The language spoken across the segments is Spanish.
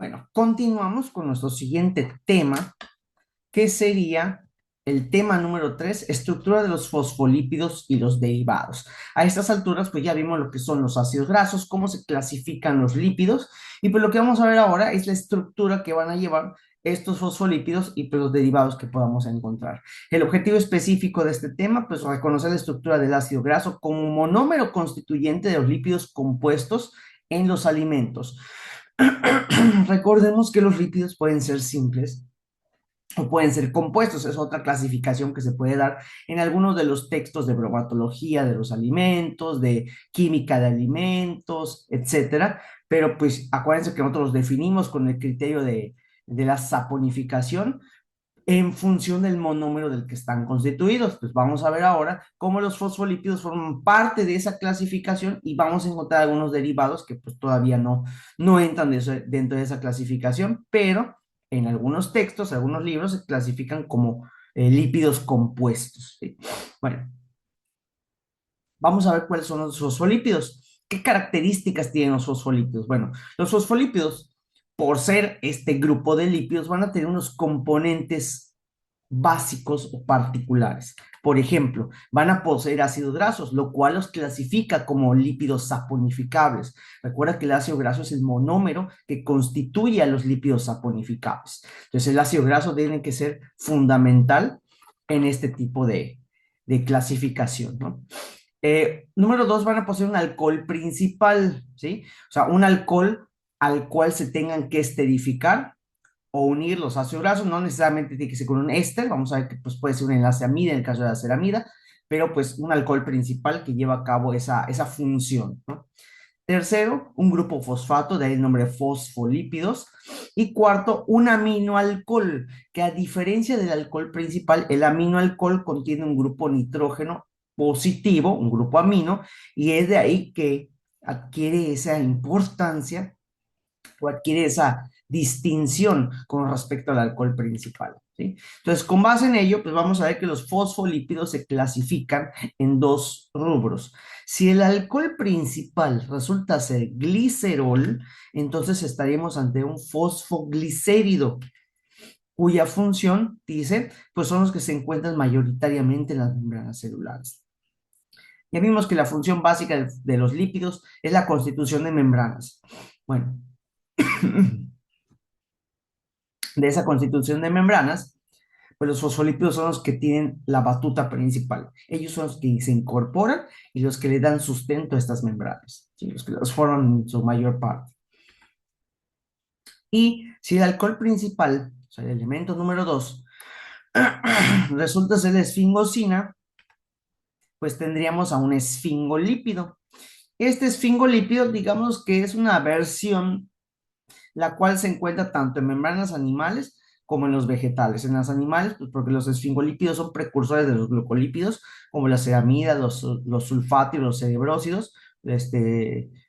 Bueno, continuamos con nuestro siguiente tema, que sería el tema número 3, estructura de los fosfolípidos y los derivados. A estas alturas, pues ya vimos lo que son los ácidos grasos, cómo se clasifican los lípidos, y pues lo que vamos a ver ahora es la estructura que van a llevar estos fosfolípidos y pues los derivados que podamos encontrar. El objetivo específico de este tema, pues reconocer la estructura del ácido graso como monómero constituyente de los lípidos compuestos en los alimentos. Recordemos que los lípidos pueden ser simples o pueden ser compuestos. Es otra clasificación que se puede dar en algunos de los textos de bromatología de los alimentos, de química de alimentos, etcétera. Pero pues acuérdense que nosotros los definimos con el criterio de la saponificación en función del monómero del que están constituidos. Pues vamos a ver ahora cómo los fosfolípidos forman parte de esa clasificación y vamos a encontrar algunos derivados que pues todavía no entran dentro de esa clasificación, pero en algunos textos, algunos libros se clasifican como lípidos compuestos, ¿sí? Bueno, vamos a ver cuáles son los fosfolípidos. ¿Qué características tienen los fosfolípidos? Bueno, los fosfolípidos, por ser este grupo de lípidos, van a tener unos componentes básicos o particulares. Por ejemplo, van a poseer ácidos grasos, lo cual los clasifica como lípidos saponificables. Recuerda que el ácido graso es el monómero que constituye a los lípidos saponificables. Entonces, el ácido graso tiene que ser fundamental en este tipo de clasificación, ¿no? Número dos, van a poseer un alcohol principal, ¿sí? O sea, un alcohol al cual se tengan que esterificar o unir los ácidos grasos, no necesariamente tiene que ser con un éster, vamos a ver que pues, puede ser un enlace amida en el caso de la ceramida, pero pues un alcohol principal que lleva a cabo esa función, ¿no? Tercero, un grupo fosfato, de ahí el nombre fosfolípidos. Y cuarto, un aminoalcohol, que a diferencia del alcohol principal, el aminoalcohol contiene un grupo nitrógeno positivo, un grupo amino, y es de ahí que adquiere esa importancia o adquiere esa distinción con respecto al alcohol principal, ¿sí? Entonces, con base en ello, pues vamos a ver que los fosfolípidos se clasifican en dos rubros. Si el alcohol principal resulta ser glicerol, entonces estaríamos ante un fosfoglicérido, cuya función, dice, pues son los que se encuentran mayoritariamente en las membranas celulares. Ya vimos que la función básica de los lípidos es la constitución de membranas. Bueno, de esa constitución de membranas, pues los fosfolípidos son los que tienen la batuta principal. Ellos son los que se incorporan y los que le dan sustento a estas membranas, ¿sí? Los que los forman en su mayor parte. Y si el alcohol principal, o sea, el elemento número 2, resulta ser la esfingosina, pues tendríamos a un esfingolípido. Este esfingolípido, digamos que es una versión la cual se encuentra tanto en membranas animales como en los vegetales. En los animales, pues porque los esfingolípidos son precursores de los glucolípidos, como la ceramida, los sulfátidos, los cerebrósidos,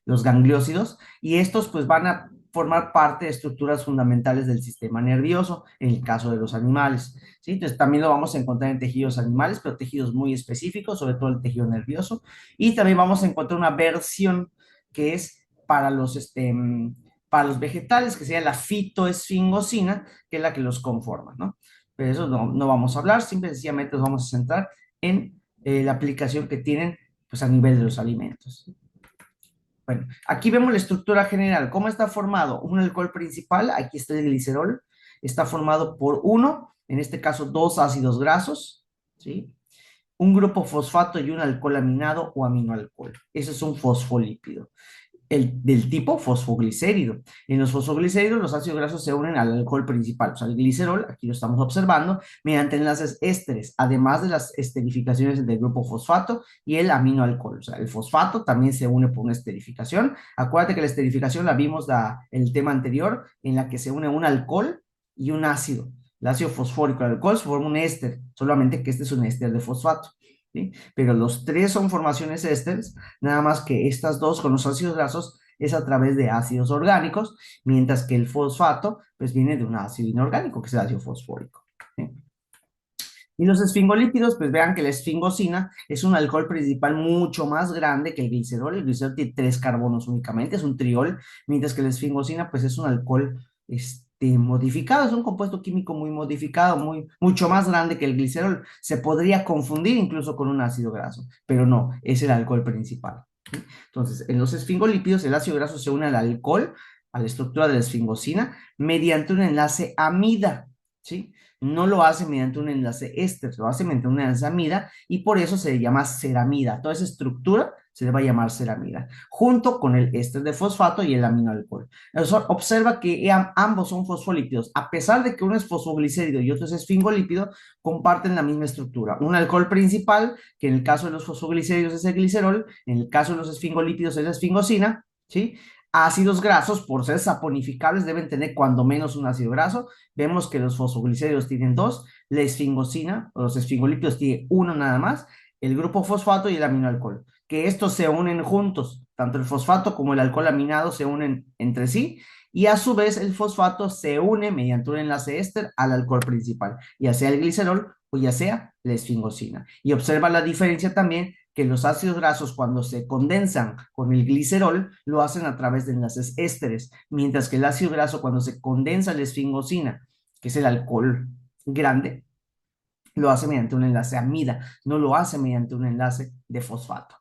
los gangliósidos, y estos pues van a formar parte de estructuras fundamentales del sistema nervioso, en el caso de los animales, ¿sí? Entonces también lo vamos a encontrar en tejidos animales, pero tejidos muy específicos, sobre todo el tejido nervioso, y también vamos a encontrar una versión que es para los vegetales, que sería la fitoesfingosina, que es la que los conforma, ¿no? Pero eso no vamos a hablar, simple y sencillamente nos vamos a centrar en la aplicación que tienen pues, a nivel de los alimentos. Bueno, aquí vemos la estructura general. ¿Cómo está formado? Un alcohol principal, aquí está el glicerol, está formado por uno, en este caso dos ácidos grasos, ¿sí? Un grupo fosfato y un alcohol aminado o aminoalcohol. Ese es un fosfolípido del tipo fosfoglicérido. En los fosfoglicéridos, los ácidos grasos se unen al alcohol principal, o sea, el glicerol, aquí lo estamos observando, mediante enlaces ésteres, además de las esterificaciones del grupo fosfato y el aminoalcohol. O sea, el fosfato también se une por una esterificación. Acuérdate que la esterificación la vimos en el tema anterior, en la que se une un alcohol y un ácido. El ácido fosfórico y el alcohol se forma un éster, solamente que este es un éster de fosfato, ¿sí? Pero los tres son formaciones ésteres, nada más que estas dos con los ácidos grasos es a través de ácidos orgánicos, mientras que el fosfato pues viene de un ácido inorgánico, que es el ácido fosfórico, ¿sí? Y los esfingolípidos, pues vean que la esfingosina es un alcohol principal mucho más grande que el glicerol. El glicerol tiene tres carbonos únicamente, es un triol, mientras que la esfingosina pues es un alcohol modificado, es un compuesto químico muy modificado, mucho más grande que el glicerol. Se podría confundir incluso con un ácido graso, pero no, es el alcohol principal. ¿Sí? Entonces, en los esfingolípidos, el ácido graso se une al alcohol, a la estructura de la esfingosina, mediante un enlace amida, ¿sí? No lo hace mediante un enlace éster, lo hace mediante un enlace amida y por eso se le llama ceramida. Toda esa estructura se le va a llamar ceramida, junto con el éster de fosfato y el aminoalcohol. Observa que ambos son fosfolípidos, a pesar de que uno es fosfoglicérido y otro es esfingolípido, comparten la misma estructura. Un alcohol principal, que en el caso de los fosfoglicéridos es el glicerol, en el caso de los esfingolípidos es la esfingosina, ¿sí? Ácidos grasos, por ser saponificables, deben tener cuando menos un ácido graso. Vemos que los fosfoglicéridos tienen dos, la esfingosina, o los esfingolípidos tienen uno nada más, el grupo fosfato y el aminoalcohol, que estos se unen juntos, tanto el fosfato como el alcohol aminado se unen entre sí, y a su vez el fosfato se une mediante un enlace éster al alcohol principal, ya sea el glicerol o ya sea la esfingosina. Y observa la diferencia también que los ácidos grasos cuando se condensan con el glicerol lo hacen a través de enlaces ésteres, mientras que el ácido graso cuando se condensa la esfingosina, que es el alcohol grande, lo hace mediante un enlace amida, no lo hace mediante un enlace de fosfato.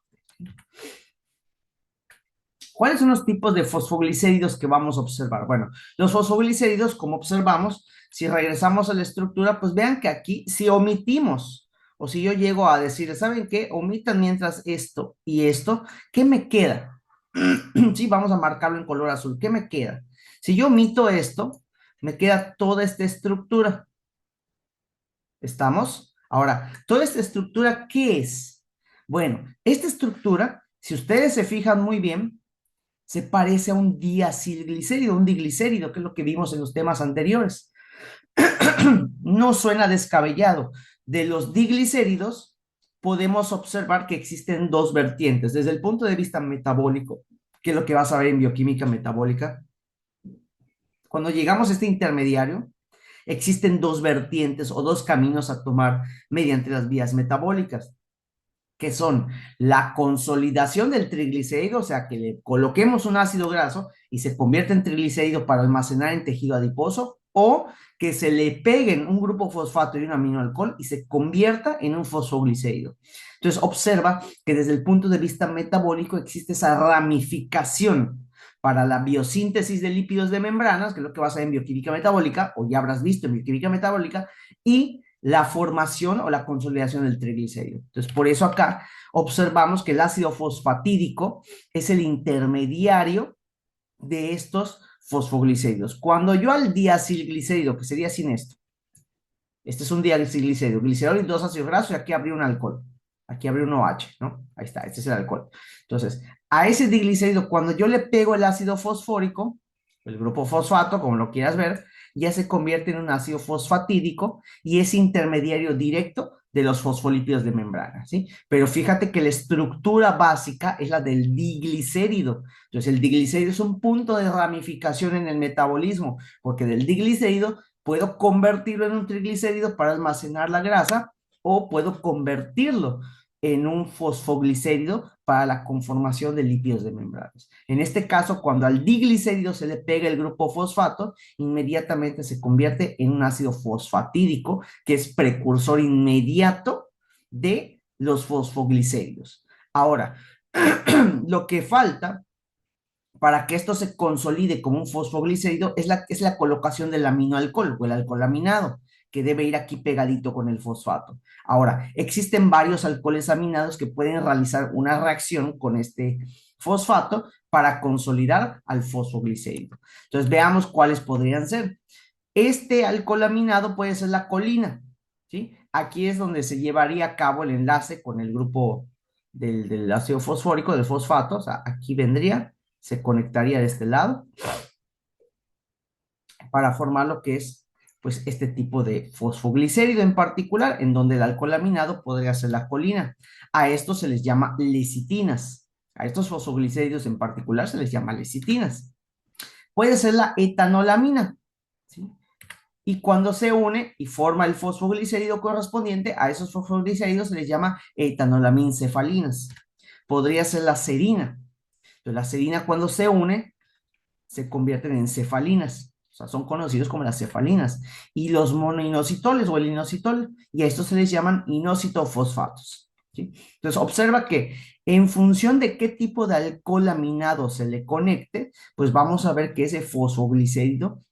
¿Cuáles son los tipos de fosfoglicéridos que vamos a observar? Bueno, los fosfoglicéridos, como observamos, si regresamos a la estructura, pues vean que aquí si omitimos, o si yo llego a decir, ¿saben qué? Omitan mientras esto y esto, ¿qué me queda? Sí, vamos a marcarlo en color azul. ¿Qué me queda? Si yo omito esto, me queda toda esta estructura. ¿Estamos? Ahora, toda esta estructura, ¿qué es? Bueno, esta estructura, si ustedes se fijan muy bien, se parece a un diacilglicérido, un diglicérido, que es lo que vimos en los temas anteriores. No suena descabellado. De los diglicéridos podemos observar que existen dos vertientes. Desde el punto de vista metabólico, que es lo que vas a ver en bioquímica metabólica, cuando llegamos a este intermediario, existen dos vertientes o dos caminos a tomar mediante las vías metabólicas, que son la consolidación del triglicérido, o sea, que le coloquemos un ácido graso y se convierte en triglicérido para almacenar en tejido adiposo, o que se le peguen un grupo fosfato y un aminoalcohol y se convierta en un fosfoglicérido. Entonces, observa que desde el punto de vista metabólico existe esa ramificación para la biosíntesis de lípidos de membranas, que es lo que vas a ver en bioquímica metabólica, o ya habrás visto en bioquímica metabólica, y la formación o la consolidación del triglicérido. Entonces, por eso acá observamos que el ácido fosfatídico es el intermediario de estos fosfoglicéridos. Cuando yo al diacilglicérido, que sería sin esto, este es un diacilglicérido, glicerol y dos ácidos grasos, y aquí habría un alcohol. Aquí habría un OH, ¿no? Ahí está, este es el alcohol. Entonces, a ese diglicérido, cuando yo le pego el ácido fosfórico, el grupo fosfato, como lo quieras ver, ya se convierte en un ácido fosfatídico y es intermediario directo de los fosfolípidos de membrana, ¿sí? Pero fíjate que la estructura básica es la del diglicérido. Entonces, el diglicérido es un punto de ramificación en el metabolismo, porque del diglicérido puedo convertirlo en un triglicérido para almacenar la grasa o puedo convertirlo en un fosfoglicérido para la conformación de lípidos de membranas. En este caso, cuando al diglicérido se le pega el grupo fosfato, inmediatamente se convierte en un ácido fosfatídico, que es precursor inmediato de los fosfoglicéridos. Ahora, lo que falta para que esto se consolide como un fosfoglicérido es la colocación del aminoalcohol o el alcohol aminado, que debe ir aquí pegadito con el fosfato. Ahora, existen varios alcoholes aminados que pueden realizar una reacción con este fosfato para consolidar al fosfoglicérido. Entonces, veamos cuáles podrían ser. Este alcohol aminado puede ser la colina, ¿sí? Aquí es donde se llevaría a cabo el enlace con el grupo del ácido fosfórico, del fosfato, o sea, aquí vendría, se conectaría de este lado para formar lo que es, pues, este tipo de fosfoglicérido en particular, en donde el alcohol aminado podría ser la colina. A estos se les llama lecitinas. A estos fosfoglicéridos en particular se les llama lecitinas. Puede ser la etanolamina, ¿sí? Y cuando se une y forma el fosfoglicérido correspondiente, a esos fosfoglicéridos se les llama etanolamincefalinas. Podría ser la serina. Entonces, la serina cuando se une, se convierten en cefalinas. sea, son conocidos como las cefalinas. Y los monoinositoles o el inositol, y a estos se les llaman inositofosfatos. ¿Sí? Entonces, observa que en función de qué tipo de alcohol aminado se le conecte, pues vamos a ver que ese fosfoglicérido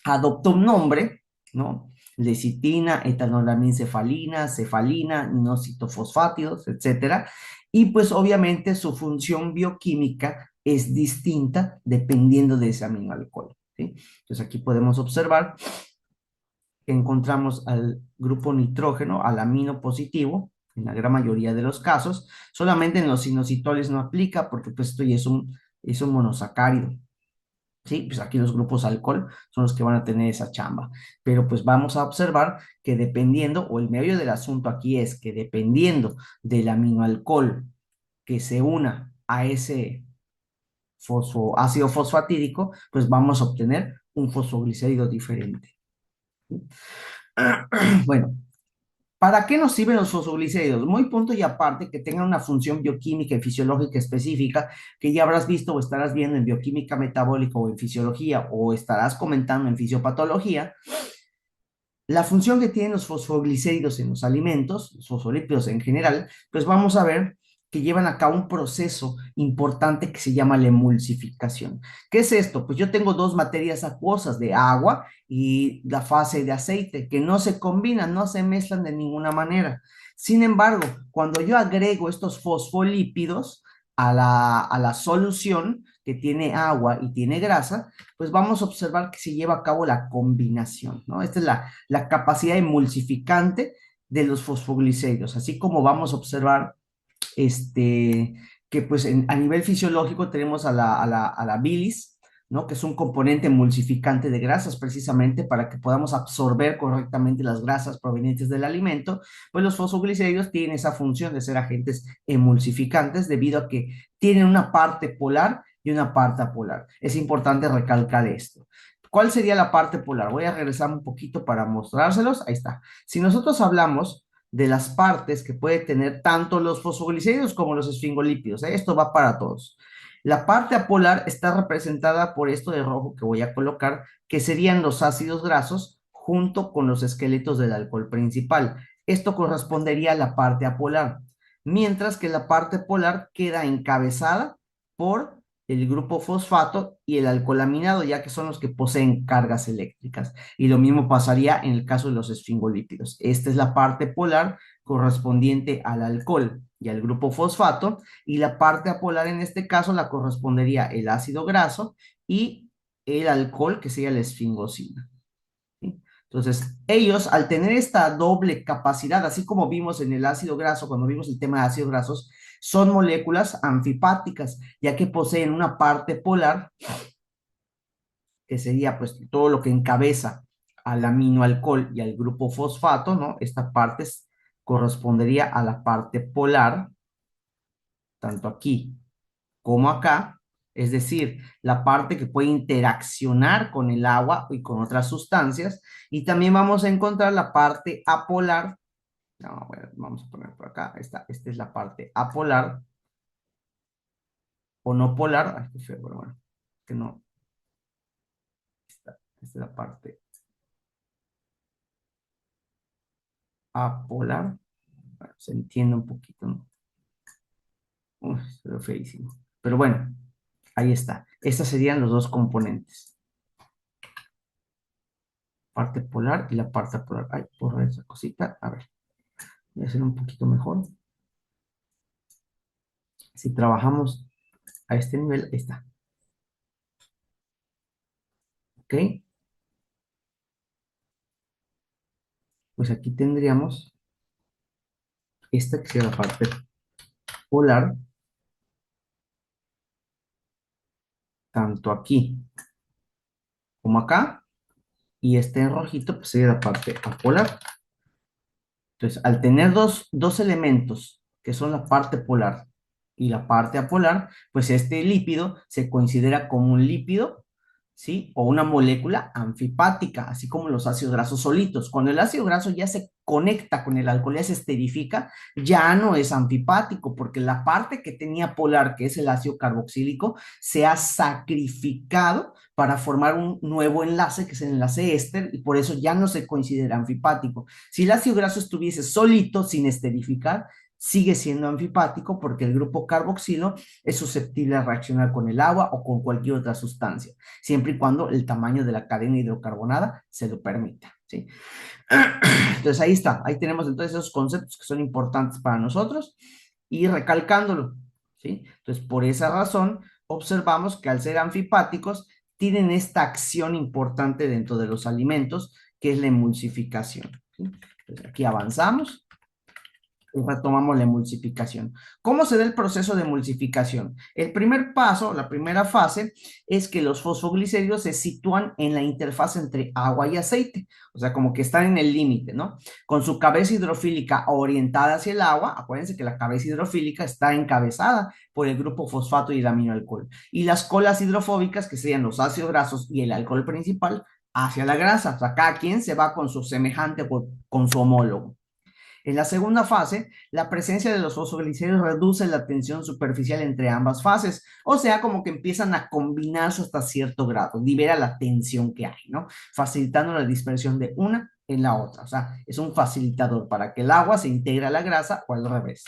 adopta un nombre, ¿no? Lecitina, etanolamincefalina, cefalina, inositofosfátidos, etcétera. Y pues obviamente su función bioquímica es distinta dependiendo de ese aminoalcohol, ¿sí? Entonces aquí podemos observar que encontramos al grupo nitrógeno, al amino positivo, en la gran mayoría de los casos. Solamente en los inositoles no aplica porque pues esto ya es un monosacárido. Sí, pues aquí los grupos alcohol son los que van a tener esa chamba. Pero pues vamos a observar que dependiendo, o el meollo del asunto aquí es que dependiendo del aminoalcohol que se una a ese ácido fosfatídico, pues vamos a obtener un fosfoglicérido diferente. Bueno, ¿para qué nos sirven los fosfoglicéridos? Muy punto y aparte que tengan una función bioquímica y fisiológica específica que ya habrás visto o estarás viendo en bioquímica metabólica o en fisiología o estarás comentando en fisiopatología. La función que tienen los fosfoglicéridos en los alimentos, los fosfolípidos en general, pues vamos a ver que llevan a cabo un proceso importante que se llama la emulsificación. ¿Qué es esto? Pues yo tengo dos materias acuosas de agua y la fase de aceite que no se combinan, no se mezclan de ninguna manera. Sin embargo, cuando yo agrego estos fosfolípidos a la solución que tiene agua y tiene grasa, pues vamos a observar que se lleva a cabo la combinación, ¿no? Esta es la capacidad emulsificante de los fosfoglicéridos, así como vamos a observar este, que pues a nivel fisiológico tenemos a la bilis, ¿no? Que es un componente emulsificante de grasas precisamente para que podamos absorber correctamente las grasas provenientes del alimento, pues los fosfoglicéridos tienen esa función de ser agentes emulsificantes debido a que tienen una parte polar y una parte apolar. Es importante recalcar esto. ¿Cuál sería la parte polar? Voy a regresar un poquito para mostrárselos. Ahí está. Si nosotros hablamos de las partes que puede tener tanto los fosfoglicéridos como los esfingolípidos, ¿eh? Esto va para todos. La parte apolar está representada por esto de rojo que voy a colocar, que serían los ácidos grasos junto con los esqueletos del alcohol principal. Esto correspondería a la parte apolar, mientras que la parte polar queda encabezada por el grupo fosfato y el alcohol aminado, ya que son los que poseen cargas eléctricas. Y lo mismo pasaría en el caso de los esfingolípidos. Esta es la parte polar correspondiente al alcohol y al grupo fosfato, y la parte apolar en este caso la correspondería el ácido graso y el alcohol, que sería la esfingosina. ¿Sí? Entonces, ellos al tener esta doble capacidad, así como vimos en el ácido graso, cuando vimos el tema de ácidos grasos, son moléculas anfipáticas, ya que poseen una parte polar, que sería pues todo lo que encabeza al aminoalcohol y al grupo fosfato, ¿no? Esta parte correspondería a la parte polar, tanto aquí como acá, es decir, la parte que puede interaccionar con el agua y con otras sustancias, y también vamos a encontrar la parte apolar. No, bueno, vamos a poner por acá, esta es la parte apolar o no polar. Ay, qué feo, pero bueno, que no, esta es la parte apolar. Bueno, se entiende un poquito, ¿no? Uy, pero feísimo. Pero bueno, ahí está. Estos serían los dos componentes. Parte polar y la parte apolar. Ay, por esa cosita. A ver, voy a hacer un poquito mejor. Si trabajamos a este nivel, ahí está. ¿Ok? Pues aquí tendríamos esta que sería la parte polar, tanto aquí como acá, y este en rojito, pues sería la parte apolar. Entonces, al tener dos elementos que son la parte polar y la parte apolar, pues este lípido se considera como un lípido ¿sí? O una molécula anfipática, así como los ácidos grasos solitos. Cuando el ácido graso ya se conecta con el alcohol, ya se esterifica, ya no es anfipático, porque la parte que tenía polar, que es el ácido carboxílico, se ha sacrificado para formar un nuevo enlace, que es el enlace éster, y por eso ya no se considera anfipático. Si el ácido graso estuviese solito, sin esterificar, sigue siendo anfipático porque el grupo carboxilo es susceptible a reaccionar con el agua o con cualquier otra sustancia, siempre y cuando el tamaño de la cadena hidrocarbonada se lo permita, ¿sí? Entonces ahí está, ahí tenemos entonces esos conceptos que son importantes para nosotros y recalcándolo, ¿sí? Entonces por esa razón observamos que al ser anfipáticos tienen esta acción importante dentro de los alimentos que es la emulsificación, ¿sí? Entonces aquí avanzamos y retomamos la emulsificación. ¿Cómo se da el proceso de emulsificación? El primer paso, la primera fase, es que los fosfoglicéridos se sitúan en la interfaz entre agua y aceite, o sea, como que están en el límite, ¿no? Con su cabeza hidrofílica orientada hacia el agua, acuérdense que la cabeza hidrofílica está encabezada por el grupo fosfato y el aminoalcohol, y las colas hidrofóbicas, que serían los ácidos grasos y el alcohol principal, hacia la grasa, o sea, cada quien se va con su semejante, con su homólogo. En la segunda fase, la presencia de los fosfogliceros reduce la tensión superficial entre ambas fases, o sea, como que empiezan a combinarse hasta cierto grado, libera la tensión que hay, ¿no? Facilitando la dispersión de una en la otra, o sea, es un facilitador para que el agua se integre a la grasa o al revés.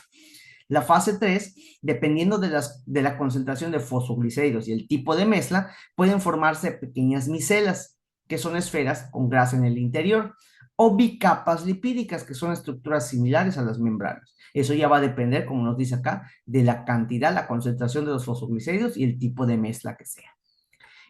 La fase 3, dependiendo de la concentración de fosfoglicéridos y el tipo de mezcla, pueden formarse pequeñas micelas, que son esferas con grasa en el interior, o bicapas lipídicas, que son estructuras similares a las membranas. Eso ya va a depender, como nos dice acá, de la cantidad, la concentración de los fosfoglicéridos y el tipo de mezcla que sea.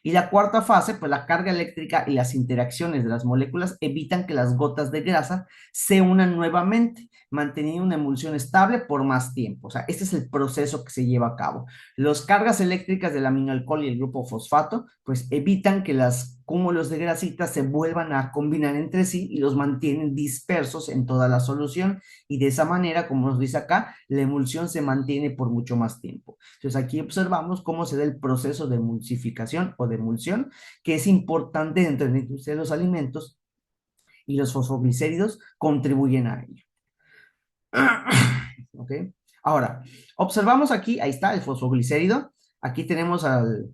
Y la cuarta fase, pues la carga eléctrica y las interacciones de las moléculas evitan que las gotas de grasa se unan nuevamente, manteniendo una emulsión estable por más tiempo. O sea, este es el proceso que se lleva a cabo. Las cargas eléctricas del aminoalcohol y el grupo fosfato, pues evitan que los cúmulos de grasita se vuelvan a combinar entre sí y los mantienen dispersos en toda la solución. Y de esa manera, como nos dice acá, la emulsión se mantiene por mucho más tiempo. Entonces aquí observamos cómo se da el proceso de emulsificación o de emulsión, que es importante dentro de la industria de los alimentos y los fosfoglicéridos contribuyen a ello. ¿Ok? Ahora, observamos aquí, ahí está el fosfoglicérido, aquí tenemos al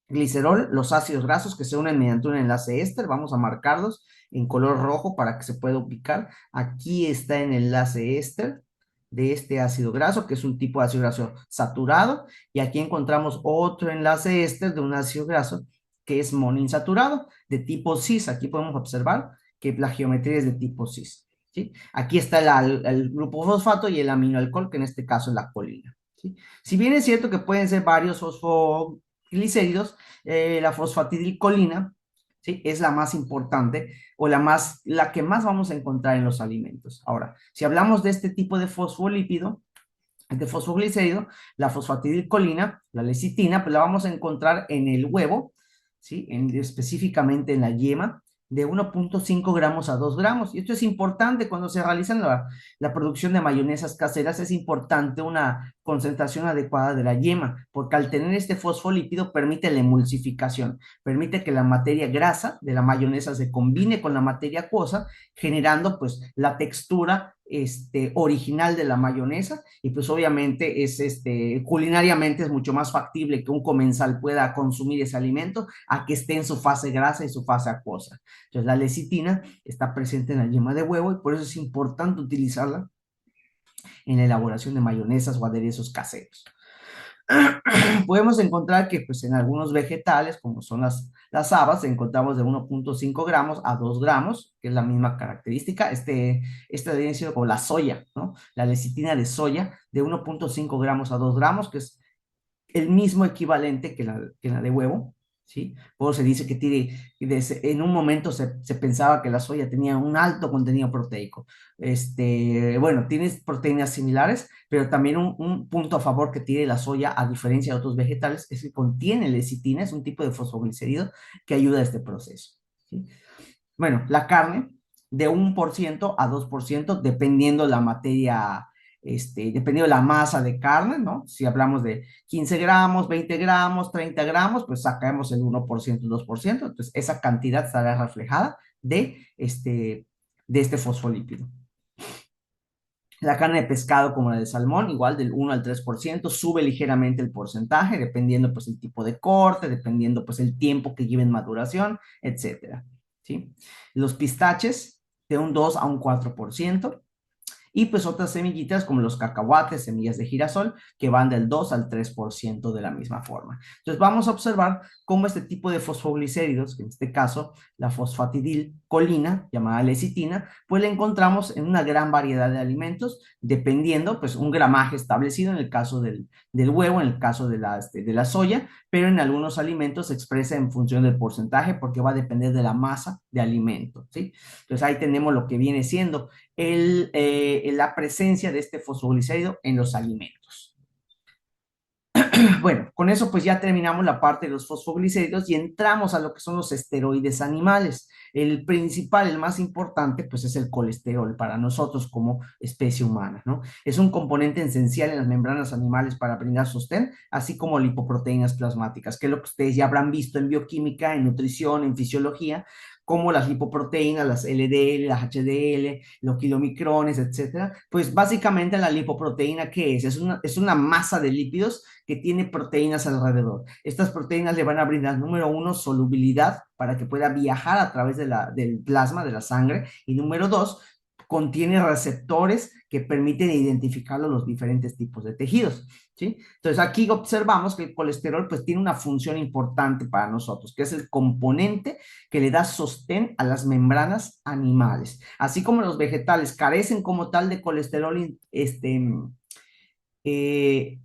glicerol, los ácidos grasos que se unen mediante un enlace éster, vamos a marcarlos en color rojo para que se pueda ubicar. Aquí está el enlace éster de este ácido graso, que es un tipo de ácido graso saturado, y aquí encontramos otro enlace éster de un ácido graso que es monoinsaturado, de tipo cis. Aquí podemos observar que la geometría es de tipo cis, ¿sí? Aquí está el grupo fosfato y el aminoalcohol, que en este caso es la colina, ¿sí? Si bien es cierto que pueden ser varios fosfoglicéridos, la fosfatidilcolina, ¿sí? Es la más importante o la que más vamos a encontrar en los alimentos. Ahora, si hablamos de este tipo de fosfolípido, de fosfoglicérido, la fosfatidilcolina, la lecitina, pues la vamos a encontrar en el huevo, ¿sí? Específicamente en la yema, de 1.5 gramos a 2 gramos. Y esto es importante cuando se realizan la producción de mayonesas caseras, es importante una concentración adecuada de la yema, porque al tener este fosfolípido permite la emulsificación, permite que la materia grasa de la mayonesa se combine con la materia acuosa, generando pues la textura original de la mayonesa y pues obviamente es culinariamente es mucho más factible que un comensal pueda consumir ese alimento a que esté en su fase grasa y su fase acuosa. Entonces la lecitina está presente en la yema de huevo y por eso es importante utilizarla en la elaboración de mayonesas o aderezos caseros. Podemos encontrar que pues, en algunos vegetales, como son las habas, encontramos de 1.5 gramos a 2 gramos, que es la misma característica. Esta viene siendo como la soya, ¿no? La lecitina de soya, de 1.5 gramos a 2 gramos, que es el mismo equivalente que la de huevo, ¿sí? Por eso se dice que tiene, en un momento se pensaba que la soya tenía un alto contenido proteico. Bueno, tiene proteínas similares, pero también un punto a favor que tiene la soya, a diferencia de otros vegetales, es que contiene lecitina, es un tipo de fosfoglicérido que ayuda a este proceso, ¿sí? Bueno, la carne de 1% a 2%, dependiendo la materia dependiendo de la masa de carne, ¿no? Si hablamos de 15 gramos, 20 gramos, 30 gramos, pues sacamos el 1%, 2%, entonces esa cantidad estará reflejada de este fosfolípido. La carne de pescado como la de salmón, igual del 1 al 3%, sube ligeramente el porcentaje, dependiendo pues el tipo de corte, dependiendo pues el tiempo que lleve en maduración, etcétera, ¿sí? Los pistaches de un 2 a un 4%, y pues otras semillitas como los cacahuates, semillas de girasol, que van del 2 al 3% de la misma forma. Entonces vamos a observar cómo este tipo de fosfoglicéridos, que en este caso la fosfatidilcolina, llamada lecitina, pues la encontramos en una gran variedad de alimentos, dependiendo pues un gramaje establecido en el caso del huevo, en el caso de la soya, pero en algunos alimentos se expresa en función del porcentaje porque va a depender de la masa de alimento, ¿sí? Entonces ahí tenemos lo que viene siendo la presencia de este fosfoglicérido en los alimentos. Bueno, con eso pues ya terminamos la parte de los fosfoglicéridos y entramos a lo que son los esteroides animales. El principal, el más importante, pues es el colesterol para nosotros como especie humana, ¿no? Es un componente esencial en las membranas animales para brindar sostén, así como lipoproteínas plasmáticas, que es lo que ustedes ya habrán visto en bioquímica, en nutrición, en fisiología, como las lipoproteínas, las LDL, las HDL, los kilomicrones, etcétera. Pues básicamente la lipoproteína, ¿qué es? Es una masa de lípidos que tiene proteínas alrededor. Estas proteínas le van a brindar, número uno, solubilidad para que pueda viajar a través del plasma, de la sangre, y número dos, contiene receptores que permiten identificar los diferentes tipos de tejidos, ¿sí? Entonces aquí observamos que el colesterol pues tiene una función importante para nosotros, que es el componente que le da sostén a las membranas animales. Así como los vegetales carecen como tal de colesterol, eh,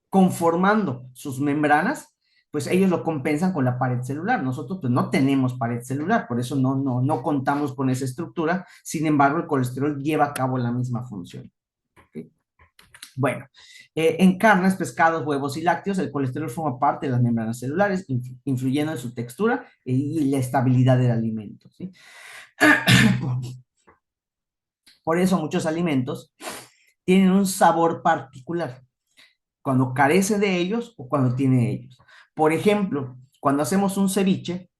conformando sus membranas, pues ellos lo compensan con la pared celular. Nosotros pues no tenemos pared celular, por eso no contamos con esa estructura. Sin embargo, el colesterol lleva a cabo la misma función. ¿Okay? Bueno, en carnes, pescados, huevos y lácteos, el colesterol forma parte de las membranas celulares, influyendo en su textura y la estabilidad del alimento, ¿sí? Por eso muchos alimentos tienen un sabor particular cuando carece de ellos o cuando tiene ellos. Por ejemplo, cuando hacemos un ceviche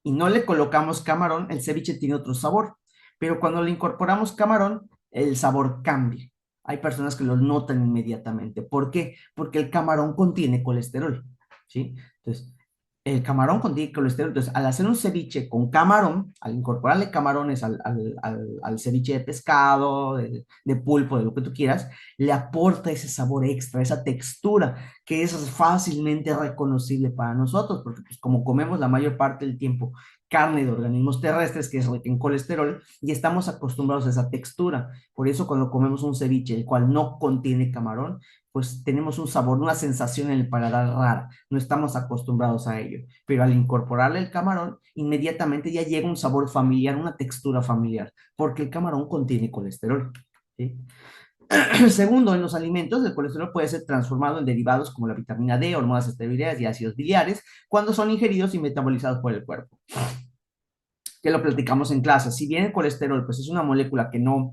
y no le colocamos camarón, el ceviche tiene otro sabor, pero cuando le incorporamos camarón, el sabor cambia. Hay personas que lo notan inmediatamente. ¿Por qué? Porque el camarón contiene colesterol, ¿sí? Entonces, el camarón contiene colesterol. Entonces, al hacer un ceviche con camarón, al incorporarle camarones al ceviche de pescado, de pulpo, de lo que tú quieras, le aporta ese sabor extra, esa textura, que es fácilmente reconocible para nosotros, porque pues, como comemos la mayor parte del tiempo carne de organismos terrestres, que es rica en colesterol, y estamos acostumbrados a esa textura. Por eso cuando comemos un ceviche, el cual no contiene camarón, pues tenemos un sabor, una sensación en el paladar rara, no estamos acostumbrados a ello, pero al incorporarle el camarón, inmediatamente ya llega un sabor familiar, una textura familiar, porque el camarón contiene colesterol, ¿sí? Segundo, en los alimentos, el colesterol puede ser transformado en derivados como la vitamina D, hormonas esteroideas y ácidos biliares cuando son ingeridos y metabolizados por el cuerpo, que lo platicamos en clase. Si bien el colesterol pues es una molécula que no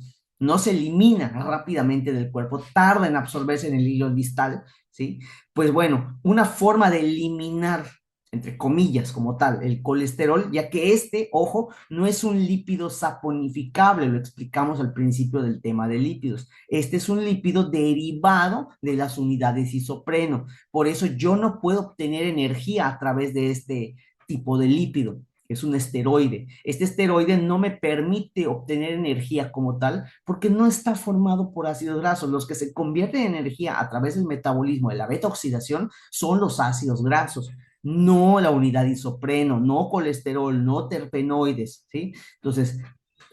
se elimina rápidamente del cuerpo, tarda en absorberse en el hilo distal, ¿sí? Pues bueno, una forma de eliminar, entre comillas, como tal, el colesterol, ya que ojo, no es un lípido saponificable, lo explicamos al principio del tema de lípidos. Este es un lípido derivado de las unidades isopreno. Por eso yo no puedo obtener energía a través de este tipo de lípido, que es un esteroide. Este esteroide no me permite obtener energía como tal porque no está formado por ácidos grasos. Los que se convierten en energía a través del metabolismo de la beta oxidación son los ácidos grasos, no la unidad isopreno, no colesterol, no terpenoides, ¿sí? Entonces,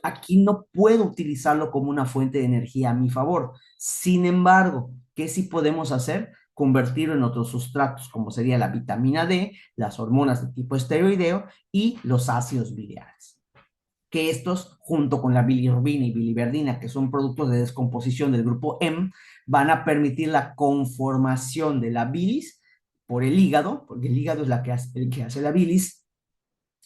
aquí no puedo utilizarlo como una fuente de energía a mi favor. Sin embargo, ¿qué sí podemos hacer? Convertirlo en otros sustratos, como sería la vitamina D, las hormonas de tipo esteroideo y los ácidos biliares. Que estos, junto con la bilirrubina y biliverdina, que son productos de descomposición del grupo M, van a permitir la conformación de la bilis por el hígado, porque el hígado es el que hace la bilis,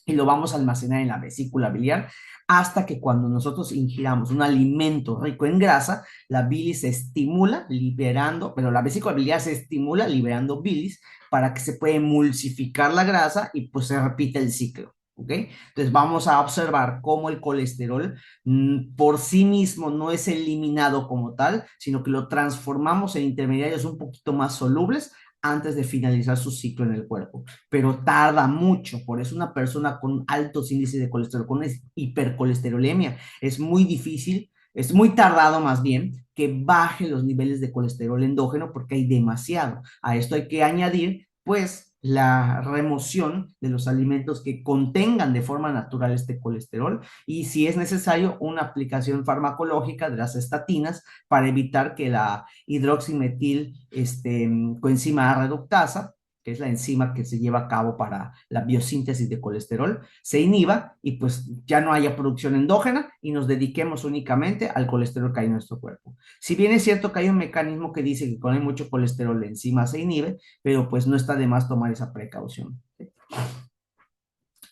y lo vamos a almacenar en la vesícula biliar hasta que cuando nosotros ingiramos un alimento rico en grasa, la bilis se estimula liberando, pero la vesícula biliar se estimula liberando bilis para que se pueda emulsificar la grasa y pues se repite el ciclo. ¿Ok? Entonces vamos a observar cómo el colesterol por sí mismo no es eliminado como tal, sino que lo transformamos en intermediarios un poquito más solubles antes de finalizar su ciclo en el cuerpo, pero tarda mucho. Por eso una persona con altos índices de colesterol, con hipercolesterolemia, es muy difícil, es muy tardado más bien que baje los niveles de colesterol endógeno porque hay demasiado. A esto hay que añadir, pues, la remoción de los alimentos que contengan de forma natural este colesterol y si es necesario una aplicación farmacológica de las estatinas para evitar que la hidroximetil coenzima A reductasa, que es la enzima que se lleva a cabo para la biosíntesis de colesterol, se inhiba y pues ya no haya producción endógena y nos dediquemos únicamente al colesterol que hay en nuestro cuerpo. Si bien es cierto que hay un mecanismo que dice que cuando hay mucho colesterol la enzima se inhibe, pero pues no está de más tomar esa precaución.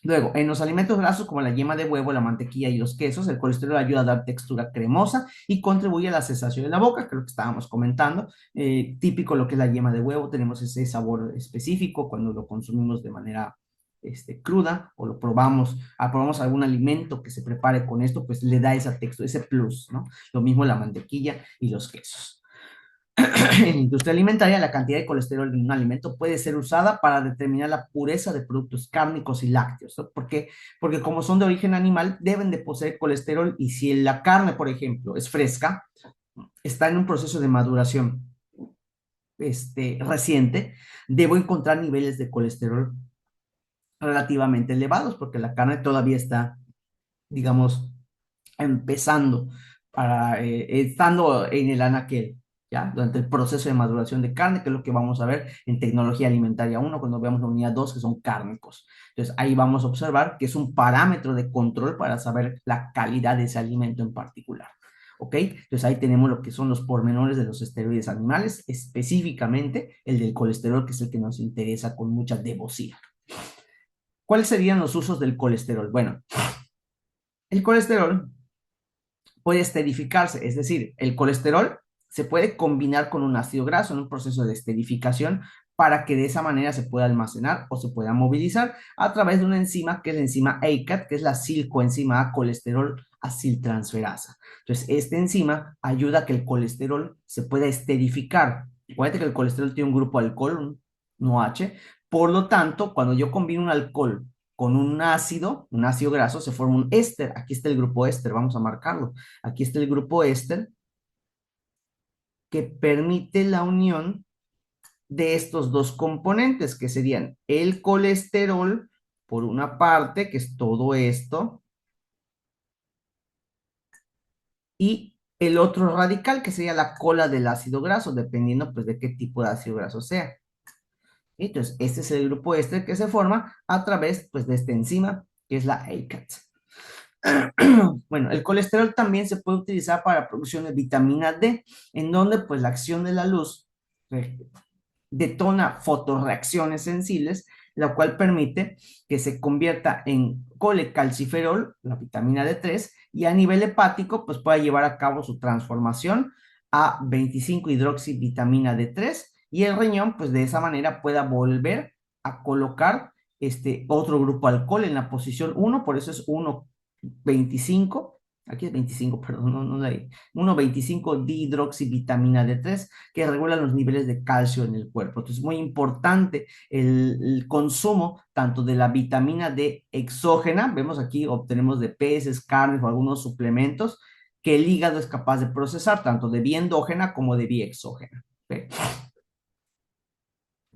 Luego, en los alimentos grasos como la yema de huevo, la mantequilla y los quesos, el colesterol ayuda a dar textura cremosa y contribuye a la sensación de la boca, que es lo que estábamos comentando. Típico lo que es la yema de huevo, tenemos ese sabor específico cuando lo consumimos de manera cruda o lo probamos, probamos algún alimento que se prepare con esto, pues le da esa textura, ese plus, ¿no? Lo mismo la mantequilla y los quesos. En la industria alimentaria, la cantidad de colesterol en un alimento puede ser usada para determinar la pureza de productos cárnicos y lácteos, ¿no? ¿Por qué? Porque como son de origen animal, deben de poseer colesterol y si la carne, por ejemplo, es fresca, está en un proceso de maduración reciente, debo encontrar niveles de colesterol relativamente elevados porque la carne todavía está, digamos, empezando, estando en el anaquel, ¿ya? Durante el proceso de maduración de carne, que es lo que vamos a ver en tecnología alimentaria uno cuando veamos la unidad 2 que son cárnicos. Entonces, ahí vamos a observar que es un parámetro de control para saber la calidad de ese alimento en particular. ¿Ok? Entonces ahí tenemos lo que son los pormenores de los esteroides animales, específicamente el del colesterol, que es el que nos interesa con mucha devoción. ¿Cuáles serían los usos del colesterol? Bueno, el colesterol puede esterificarse, es decir, el colesterol se puede combinar con un ácido graso en un proceso de esterificación para que de esa manera se pueda almacenar o se pueda movilizar a través de una enzima que es la enzima ACAT, que es la cilcoenzima A colesterol aciltransferasa. Entonces, esta enzima ayuda a que el colesterol se pueda esterificar. Acuérdate que el colesterol tiene un grupo alcohol, un OH, por lo tanto, cuando yo combino un alcohol con un ácido graso, se forma un éster. Aquí está el grupo éster, vamos a marcarlo. Aquí está el grupo éster que permite la unión de estos dos componentes, que serían el colesterol, por una parte, que es todo esto, y el otro radical, que sería la cola del ácido graso, dependiendo pues de qué tipo de ácido graso sea. Entonces, este es el grupo éster que se forma a través pues de esta enzima, que es la ACAT. Bueno, el colesterol también se puede utilizar para la producción de vitamina D, en donde pues la acción de la luz detona fotorreacciones sensibles, la cual permite que se convierta en colecalciferol, la vitamina D3, y a nivel hepático pues pueda llevar a cabo su transformación a 25 hidroxivitamina D3 y el riñón pues de esa manera pueda volver a colocar otro grupo alcohol en la posición 1, por eso es 1,25, aquí es 25, perdón, no hay, 1,25 dihidroxivitamina D3, que regula los niveles de calcio en el cuerpo. Entonces, es muy importante el consumo tanto de la vitamina D exógena, vemos aquí, obtenemos de peces, carnes o algunos suplementos, que el hígado es capaz de procesar, tanto de vía endógena como de vía exógena. ¿Okay?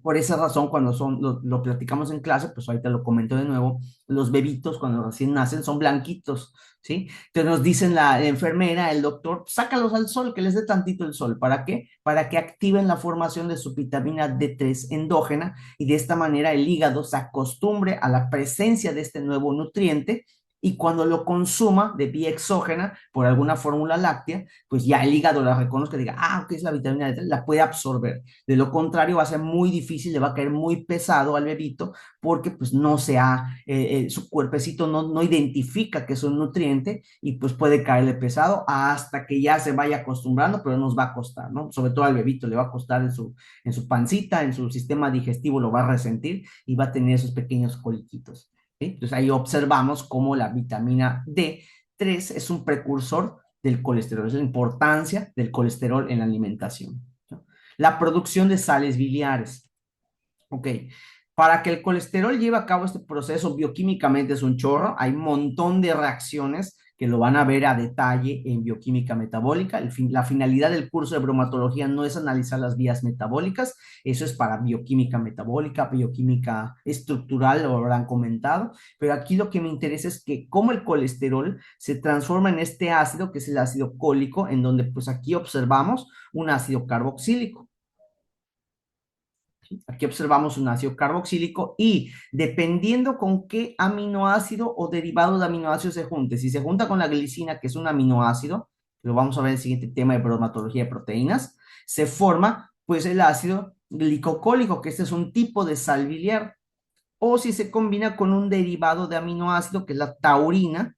Por esa razón, cuando lo platicamos en clase, pues ahorita lo comento de nuevo, los bebitos cuando recién nacen son blanquitos, ¿sí? Entonces nos dicen la enfermera, el doctor, sácalos al sol, que les dé tantito el sol. ¿Para qué? Para que activen la formación de su vitamina D3 endógena y de esta manera el hígado se acostumbre a la presencia de este nuevo nutriente y cuando lo consuma de vía exógena por alguna fórmula láctea, pues ya el hígado la reconozca y diga, ah, ok, es la vitamina D3, la puede absorber. De lo contrario, va a ser muy difícil, le va a caer muy pesado al bebito porque pues no se ha, su cuerpecito no identifica que es un nutriente y pues puede caerle pesado hasta que ya se vaya acostumbrando, pero nos va a costar, ¿no? Sobre todo al bebito le va a costar en su pancita, en su sistema digestivo lo va a resentir y va a tener esos pequeños coliquitos. ¿Sí? Entonces ahí observamos cómo la vitamina D3 es un precursor del colesterol, es la importancia del colesterol en la alimentación, ¿no? La producción de sales biliares. Ok, para que el colesterol lleve a cabo este proceso bioquímicamente es un chorro, hay un montón de reacciones que lo van a ver a detalle en bioquímica metabólica. La finalidad del curso de bromatología no es analizar las vías metabólicas, eso es para bioquímica metabólica, bioquímica estructural, lo habrán comentado, pero aquí lo que me interesa es que cómo el colesterol se transforma en este ácido, que es el ácido cólico, en donde pues aquí observamos un ácido carboxílico. Aquí observamos un ácido carboxílico y dependiendo con qué aminoácido o derivado de aminoácido se junte, si se junta con la glicina, que es un aminoácido, lo vamos a ver en el siguiente tema de bromatología de proteínas, se forma pues el ácido glicocólico, que este es un tipo de sal biliar, o si se combina con un derivado de aminoácido, que es la taurina,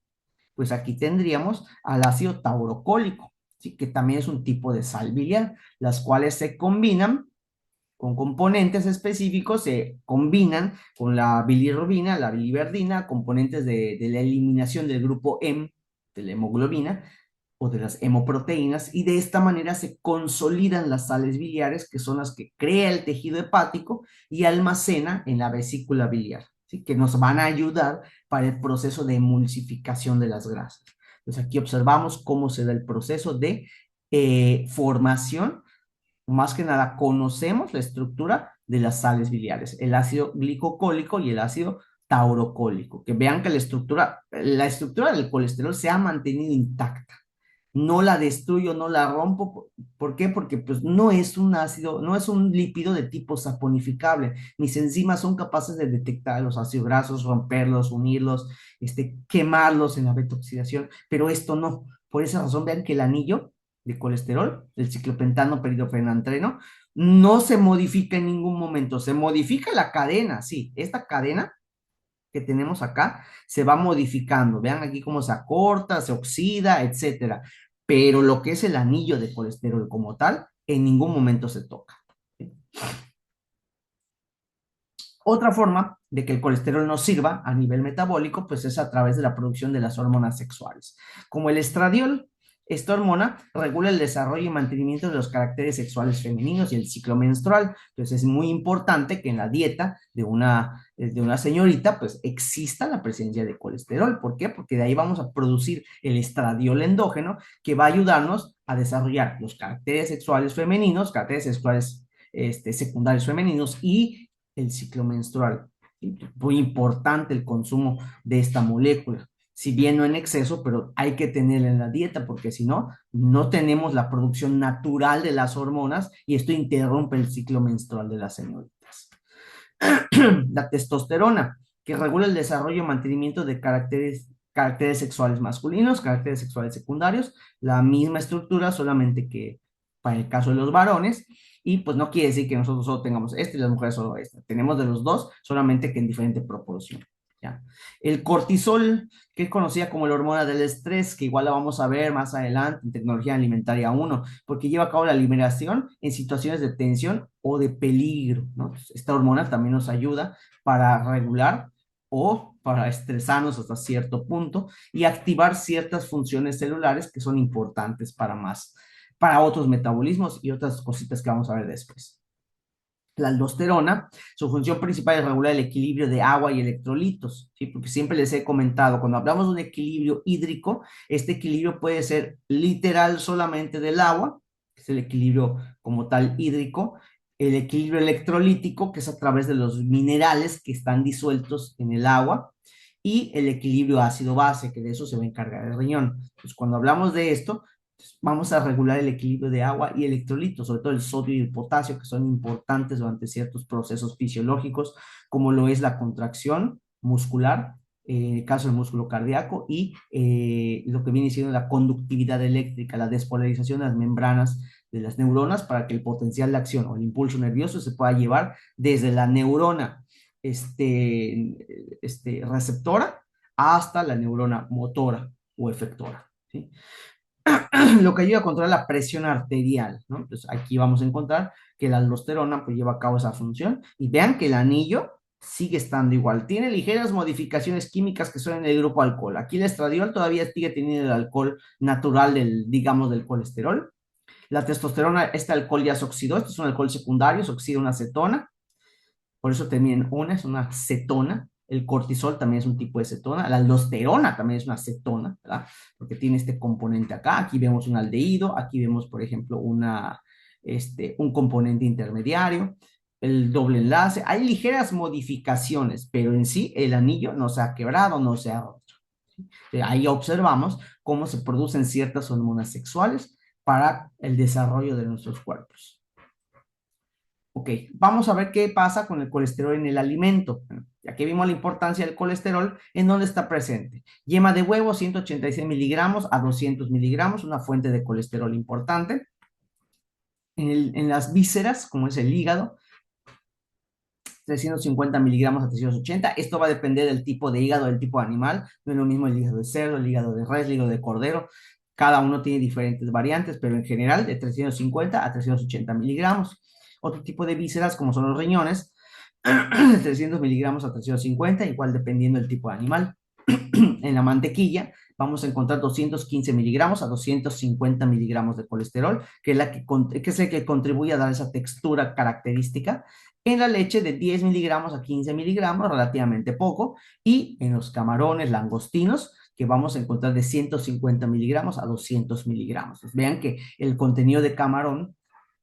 pues aquí tendríamos al ácido taurocólico, ¿sí? Que también es un tipo de sal biliar, las cuales se combinan con componentes específicos, se combinan con la bilirrubina, la biliverdina, componentes de la eliminación del grupo M, de la hemoglobina o de las hemoproteínas, y de esta manera se consolidan las sales biliares, que son las que crea el tejido hepático y almacena en la vesícula biliar, ¿sí? Que nos van a ayudar para el proceso de emulsificación de las grasas. Entonces aquí observamos cómo se da el proceso de formación. Más que nada conocemos la estructura de las sales biliares, el ácido glicocólico y el ácido taurocólico, que vean que la estructura del colesterol se ha mantenido intacta. No la destruyo, no la rompo. ¿Por qué? Porque pues no es un ácido, no es un lípido de tipo saponificable. Mis enzimas son capaces de detectar los ácidos grasos, romperlos, unirlos, quemarlos en la beta-oxidación, pero esto no. Por esa razón, vean que el anillo de colesterol, el ciclopentano peridofenantreno, no se modifica en ningún momento. Se modifica la cadena, sí, esta cadena que tenemos acá se va modificando. Vean aquí cómo se acorta, se oxida, etcétera. Pero lo que es el anillo de colesterol como tal, en ningún momento se toca. Otra forma de que el colesterol nos sirva a nivel metabólico, pues es a través de la producción de las hormonas sexuales, como el estradiol. Esta hormona regula el desarrollo y mantenimiento de los caracteres sexuales femeninos y el ciclo menstrual. Entonces es muy importante que en la dieta de una señorita pues exista la presencia de colesterol. ¿Por qué? Porque de ahí vamos a producir el estradiol endógeno que va a ayudarnos a desarrollar los caracteres sexuales femeninos, caracteres sexuales secundarios femeninos y el ciclo menstrual. Muy importante el consumo de esta molécula. Si bien no en exceso, pero hay que tenerla en la dieta porque si no, no tenemos la producción natural de las hormonas y esto interrumpe el ciclo menstrual de las señoritas. La testosterona, que regula el desarrollo y mantenimiento de caracteres sexuales masculinos, caracteres sexuales secundarios, la misma estructura, solamente que para el caso de los varones, y pues no quiere decir que nosotros solo tengamos este y las mujeres solo esta, tenemos de los dos, solamente que en diferente proporción. ¿Ya? El cortisol, que es conocida como la hormona del estrés, que igual la vamos a ver más adelante en tecnología alimentaria 1, porque lleva a cabo la liberación en situaciones de tensión o de peligro, ¿no? Esta hormona también nos ayuda para regular o para estresarnos hasta cierto punto y activar ciertas funciones celulares que son importantes para otros metabolismos y otras cositas que vamos a ver después. La aldosterona, su función principal es regular el equilibrio de agua y electrolitos, ¿sí? Porque siempre les he comentado, cuando hablamos de un equilibrio hídrico, este equilibrio puede ser literal solamente del agua, que es el equilibrio como tal hídrico, el equilibrio electrolítico, que es a través de los minerales que están disueltos en el agua, y el equilibrio ácido-base, que de eso se va a encargar el riñón. Entonces, cuando hablamos de esto, vamos a regular el equilibrio de agua y electrolitos, sobre todo el sodio y el potasio, que son importantes durante ciertos procesos fisiológicos, como lo es la contracción muscular en el caso del músculo cardíaco, y lo que viene siendo la conductividad eléctrica, la despolarización de las membranas de las neuronas para que el potencial de acción o el impulso nervioso se pueda llevar desde la neurona receptora hasta la neurona motora o efectora, ¿sí? Lo que ayuda a controlar la presión arterial, ¿no? Entonces aquí vamos a encontrar que la aldosterona pues lleva a cabo esa función y vean que el anillo sigue estando igual. Tiene ligeras modificaciones químicas que son en el grupo alcohol. Aquí el estradiol todavía sigue teniendo el alcohol natural del, digamos, del colesterol. La testosterona, este alcohol ya se oxidó, este es un alcohol secundario, se oxida una acetona, por eso también una es una cetona. El cortisol también es un tipo de cetona. La aldosterona también es una cetona, ¿verdad? Porque tiene este componente acá. Aquí vemos un aldehído, aquí vemos, por ejemplo, un componente intermediario, el doble enlace. Hay ligeras modificaciones, pero en sí el anillo no se ha quebrado, no se ha roto. Ahí observamos cómo se producen ciertas hormonas sexuales para el desarrollo de nuestros cuerpos. Ok, vamos a ver qué pasa con el colesterol en el alimento. Bueno, ya que vimos la importancia del colesterol, ¿en dónde está presente? Yema de huevo, 186 miligramos a 200 miligramos, una fuente de colesterol importante. En las vísceras, como es el hígado, 350 miligramos a 380. Esto va a depender del tipo de hígado, del tipo de animal. No es lo mismo el hígado de cerdo, el hígado de res, el hígado de cordero. Cada uno tiene diferentes variantes, pero en general de 350 a 380 miligramos. Otro tipo de vísceras, como son los riñones, de 300 miligramos a 350, igual dependiendo del tipo de animal. En la mantequilla vamos a encontrar 215 miligramos a 250 miligramos de colesterol, que es, que es el que contribuye a dar esa textura característica. En la leche de 10 miligramos a 15 miligramos, relativamente poco. Y en los camarones langostinos, que vamos a encontrar de 150 miligramos a 200 miligramos. Pues vean que el contenido de camarón,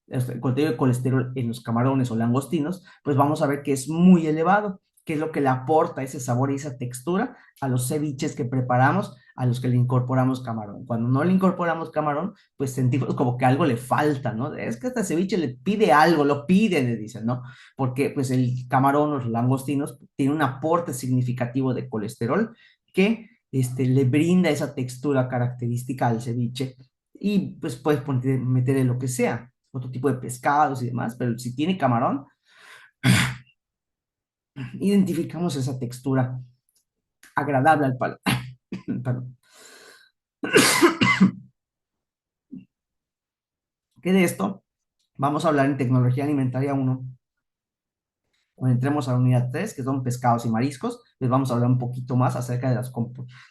el contenido de colesterol en los camarones o langostinos, pues vamos a ver que es muy elevado, que es lo que le aporta ese sabor y esa textura a los ceviches que preparamos, a los que le incorporamos camarón. Cuando no le incorporamos camarón, pues sentimos como que algo le falta, ¿no? Es que este ceviche le pide algo, lo pide, le dicen, ¿no? Porque pues el camarón o los langostinos tiene un aporte significativo de colesterol que le brinda esa textura característica al ceviche y pues puedes meterle lo que sea, otro tipo de pescados y demás, pero si tiene camarón, identificamos esa textura agradable al paladar. Perdón. ¿Qué de esto? Vamos a hablar en tecnología alimentaria uno. Cuando entremos a la unidad 3, que son pescados y mariscos, les vamos a hablar un poquito más acerca de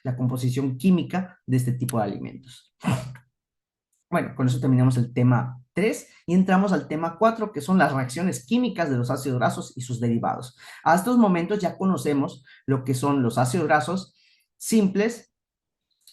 la composición química de este tipo de alimentos. Bueno, con eso terminamos el tema 3 y entramos al tema 4, que son las reacciones químicas de los ácidos grasos y sus derivados. A estos momentos ya conocemos lo que son los ácidos grasos simples,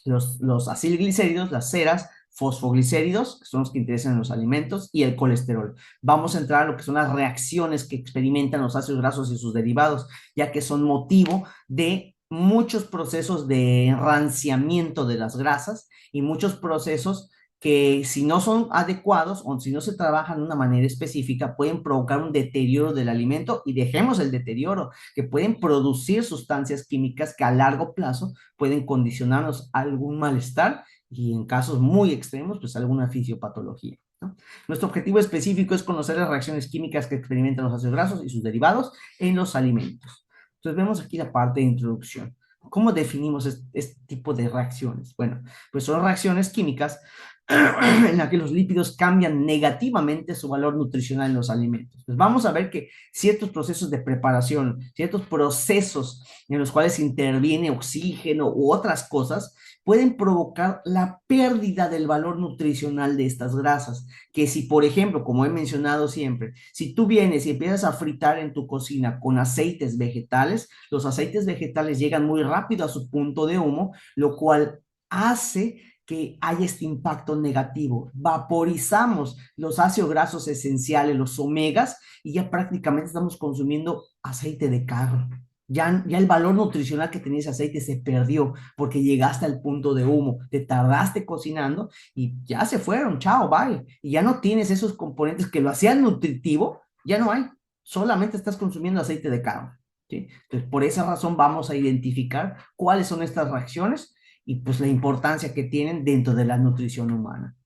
los acilglicéridos, las ceras, fosfoglicéridos, que son los que interesan en los alimentos, y el colesterol. Vamos a entrar a lo que son las reacciones que experimentan los ácidos grasos y sus derivados, ya que son motivo de muchos procesos de enranciamiento de las grasas y muchos procesos que si no son adecuados o si no se trabajan de una manera específica, pueden provocar un deterioro del alimento y dejemos el deterioro, que pueden producir sustancias químicas que a largo plazo pueden condicionarnos a algún malestar y en casos muy extremos, pues alguna fisiopatología, ¿no? Nuestro objetivo específico es conocer las reacciones químicas que experimentan los ácidos grasos y sus derivados en los alimentos. Entonces vemos aquí la parte de introducción. ¿Cómo definimos este tipo de reacciones? Bueno, pues son reacciones químicas en la que los lípidos cambian negativamente su valor nutricional en los alimentos. Pues vamos a ver que ciertos procesos de preparación, ciertos procesos en los cuales interviene oxígeno u otras cosas, pueden provocar la pérdida del valor nutricional de estas grasas. Que si, por ejemplo, como he mencionado siempre, si tú vienes y empiezas a fritar en tu cocina con aceites vegetales, los aceites vegetales llegan muy rápido a su punto de humo, lo cual hace que haya este impacto negativo. Vaporizamos los ácidos grasos esenciales, los omegas, y ya prácticamente estamos consumiendo aceite de carro. Ya el valor nutricional que tenía ese aceite se perdió porque llegaste al punto de humo, te tardaste cocinando y ya se fueron, chao, bye. Y ya no tienes esos componentes que lo hacían nutritivo, ya no hay. Solamente estás consumiendo aceite de carro. ¿sí? Entonces, por esa razón vamos a identificar cuáles son estas reacciones y pues la importancia que tienen dentro de la nutrición humana.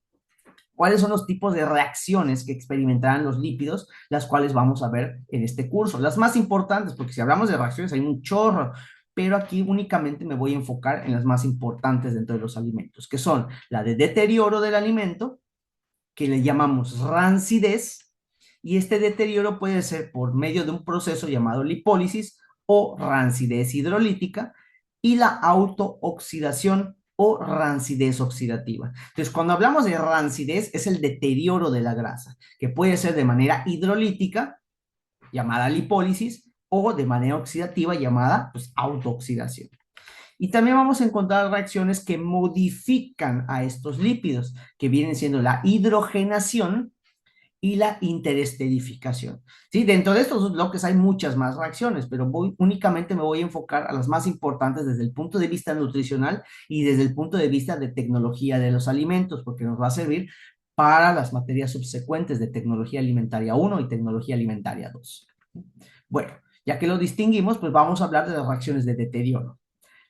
¿Cuáles son los tipos de reacciones que experimentarán los lípidos, las cuales vamos a ver en este curso? Las más importantes, porque si hablamos de reacciones hay un chorro, pero aquí únicamente me voy a enfocar en las más importantes dentro de los alimentos, que son la de deterioro del alimento, que le llamamos rancidez, y este deterioro puede ser por medio de un proceso llamado lipólisis o rancidez hidrolítica, y la autooxidación o rancidez oxidativa. Entonces, cuando hablamos de rancidez, es el deterioro de la grasa, que puede ser de manera hidrolítica, llamada lipólisis, o de manera oxidativa, llamada pues, autooxidación. Y también vamos a encontrar reacciones que modifican a estos lípidos, que vienen siendo la hidrogenación y la interesterificación. ¿Sí? Dentro de estos dos bloques hay muchas más reacciones, pero únicamente me voy a enfocar a las más importantes desde el punto de vista nutricional y desde el punto de vista de tecnología de los alimentos, porque nos va a servir para las materias subsecuentes de tecnología alimentaria 1 y tecnología alimentaria 2. Bueno, ya que lo distinguimos, pues vamos a hablar de las reacciones de deterioro.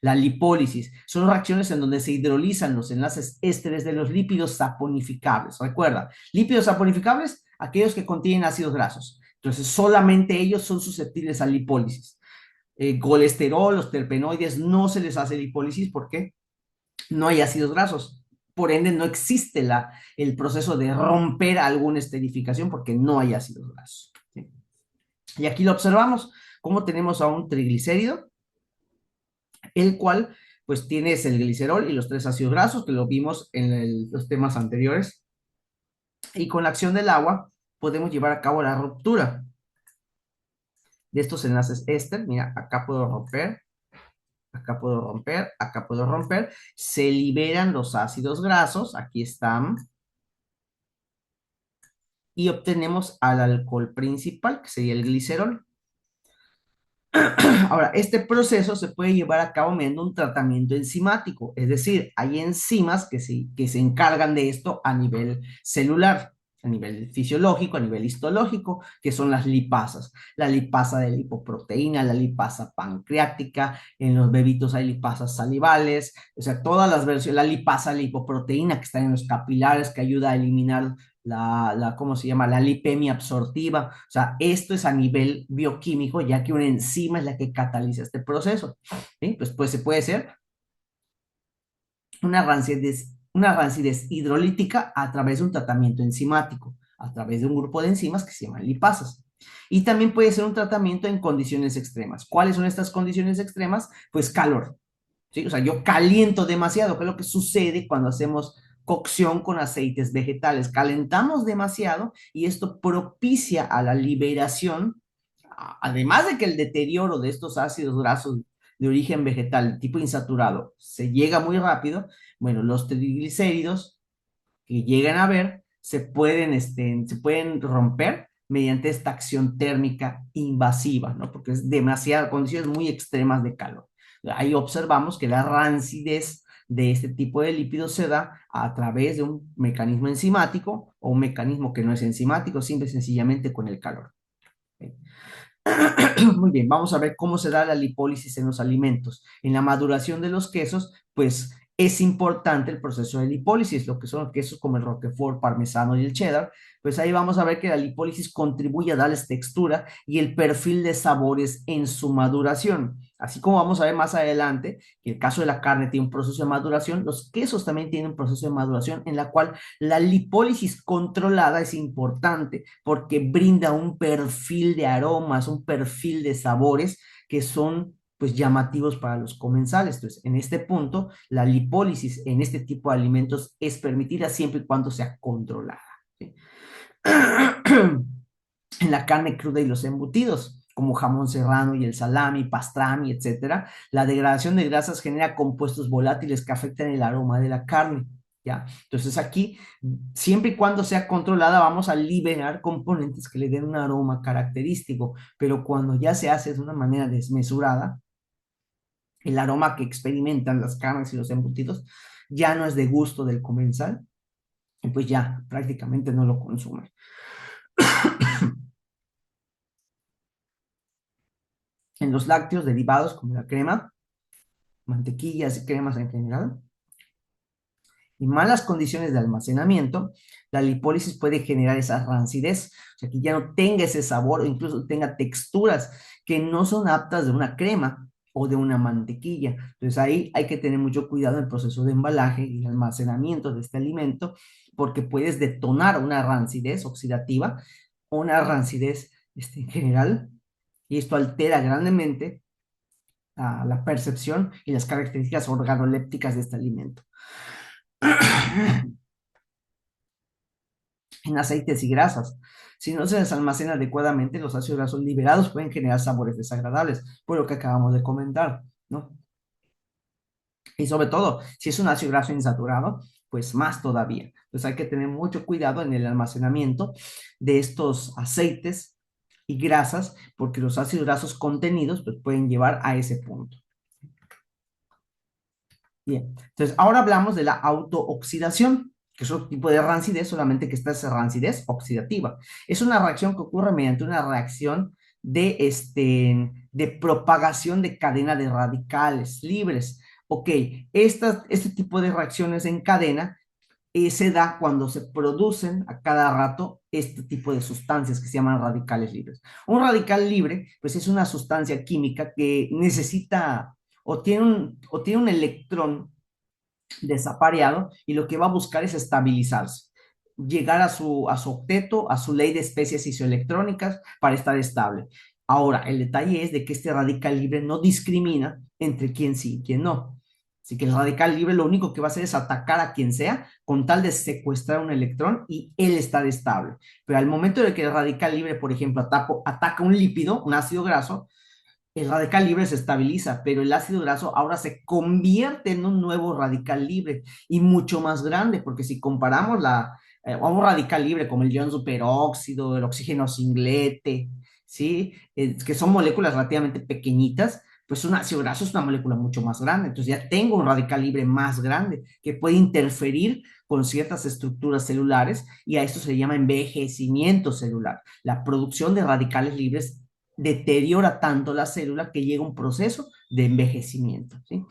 La lipólisis son reacciones en donde se hidrolizan los enlaces ésteres de los lípidos saponificables. Recuerda, lípidos saponificables, aquellos que contienen ácidos grasos. Entonces, solamente ellos son susceptibles a lipólisis. Colesterol, los terpenoides, no se les hace lipólisis porque no hay ácidos grasos. Por ende, no existe el proceso de romper alguna esterificación porque no hay ácidos grasos. ¿Sí? Y aquí lo observamos, cómo tenemos a un triglicérido el cual pues tienes el glicerol y los tres ácidos grasos, que lo vimos en los temas anteriores, y con la acción del agua podemos llevar a cabo la ruptura de estos enlaces éster. Mira, acá puedo romper, acá puedo romper, acá puedo romper, se liberan los ácidos grasos, aquí están, y obtenemos al alcohol principal, que sería el glicerol. Ahora, este proceso se puede llevar a cabo mediante un tratamiento enzimático, es decir, hay enzimas que se encargan de esto a nivel celular, a nivel fisiológico, a nivel histológico, que son las lipasas. La lipasa de lipoproteína, la lipasa pancreática, en los bebitos hay lipasas salivales, o sea, todas las versiones, la lipasa lipoproteína que está en los capilares, que ayuda a eliminar ¿cómo se llama? La lipemia absortiva. O sea, esto es a nivel bioquímico, ya que una enzima es la que cataliza este proceso. ¿Sí? Pues se puede ser una rancidez hidrolítica a través de un tratamiento enzimático, a través de un grupo de enzimas que se llaman lipasas. Y también puede ser un tratamiento en condiciones extremas. ¿Cuáles son estas condiciones extremas? Pues calor. ¿Sí? O sea, yo caliento demasiado, que es lo que sucede cuando hacemos cocción con aceites vegetales. Calentamos demasiado y esto propicia a la liberación, además de que el deterioro de estos ácidos grasos de origen vegetal tipo insaturado se llega muy rápido, bueno, los triglicéridos que llegan a ver se pueden romper mediante esta acción térmica invasiva, ¿no? Porque es demasiado, condiciones muy extremas de calor. Ahí observamos que la rancidez de este tipo de lípidos se da a través de un mecanismo enzimático o un mecanismo que no es enzimático, simple y sencillamente con el calor. Muy bien, vamos a ver cómo se da la lipólisis en los alimentos. En la maduración de los quesos, pues es importante el proceso de lipólisis, lo que son los quesos como el Roquefort, parmesano y el cheddar. Pues ahí vamos a ver que la lipólisis contribuye a darles textura y el perfil de sabores en su maduración. Así como vamos a ver más adelante, que el caso de la carne tiene un proceso de maduración, los quesos también tienen un proceso de maduración en la cual la lipólisis controlada es importante porque brinda un perfil de aromas, un perfil de sabores que son pues llamativos para los comensales. Entonces, en este punto, la lipólisis en este tipo de alimentos es permitida siempre y cuando sea controlada. ¿Sí? En la carne cruda y los embutidos, como jamón serrano y el salami, pastrami, etcétera, la degradación de grasas genera compuestos volátiles que afectan el aroma de la carne. ¿Ya? Entonces aquí, siempre y cuando sea controlada, vamos a liberar componentes que le den un aroma característico, pero cuando ya se hace de una manera desmesurada, el aroma que experimentan las carnes y los embutidos ya no es de gusto del comensal, y pues ya prácticamente no lo consume. en los lácteos derivados como la crema, mantequillas y cremas en general, y malas condiciones de almacenamiento, la lipólisis puede generar esa rancidez, o sea, que ya no tenga ese sabor o incluso tenga texturas que no son aptas de una crema o de una mantequilla. Entonces ahí hay que tener mucho cuidado en el proceso de embalaje y almacenamiento de este alimento, porque puedes detonar una rancidez oxidativa o una rancidez en general, y esto altera grandemente la percepción y las características organolépticas de este alimento. En aceites y grasas. Si no se les almacena adecuadamente, los ácidos grasos liberados pueden generar sabores desagradables, por lo que acabamos de comentar, ¿no? Y sobre todo, si es un ácido graso insaturado, pues más todavía. Entonces hay que tener mucho cuidado en el almacenamiento de estos aceites y grasas, porque los ácidos grasos contenidos pues, pueden llevar a ese punto. Bien, entonces ahora hablamos de la autooxidación, que es otro tipo de rancidez, solamente que esta es rancidez oxidativa. Es una reacción que ocurre mediante una reacción de propagación de cadena de radicales libres. Ok, este tipo de reacciones en cadena se da cuando se producen a cada rato este tipo de sustancias que se llaman radicales libres. Un radical libre, pues es una sustancia química que necesita o tiene un electrón desapareado y lo que va a buscar es estabilizarse, llegar a su octeto, a su ley de especies isoelectrónicas para estar estable. Ahora, el detalle es de que este radical libre no discrimina entre quién sí y quién no. Así que el radical libre lo único que va a hacer es atacar a quien sea con tal de secuestrar un electrón y él estar estable. Pero al momento de que el radical libre, por ejemplo, ataca un lípido, un ácido graso, el radical libre se estabiliza, pero el ácido graso ahora se convierte en un nuevo radical libre y mucho más grande, porque si comparamos a un radical libre como el ion superóxido, el oxígeno singlete, ¿sí? Que son moléculas relativamente pequeñitas, pues un ácido graso es una molécula mucho más grande. Entonces ya tengo un radical libre más grande que puede interferir con ciertas estructuras celulares y a esto se le llama envejecimiento celular. La producción de radicales libres deteriora tanto la célula que llega un proceso de envejecimiento, ¿sí?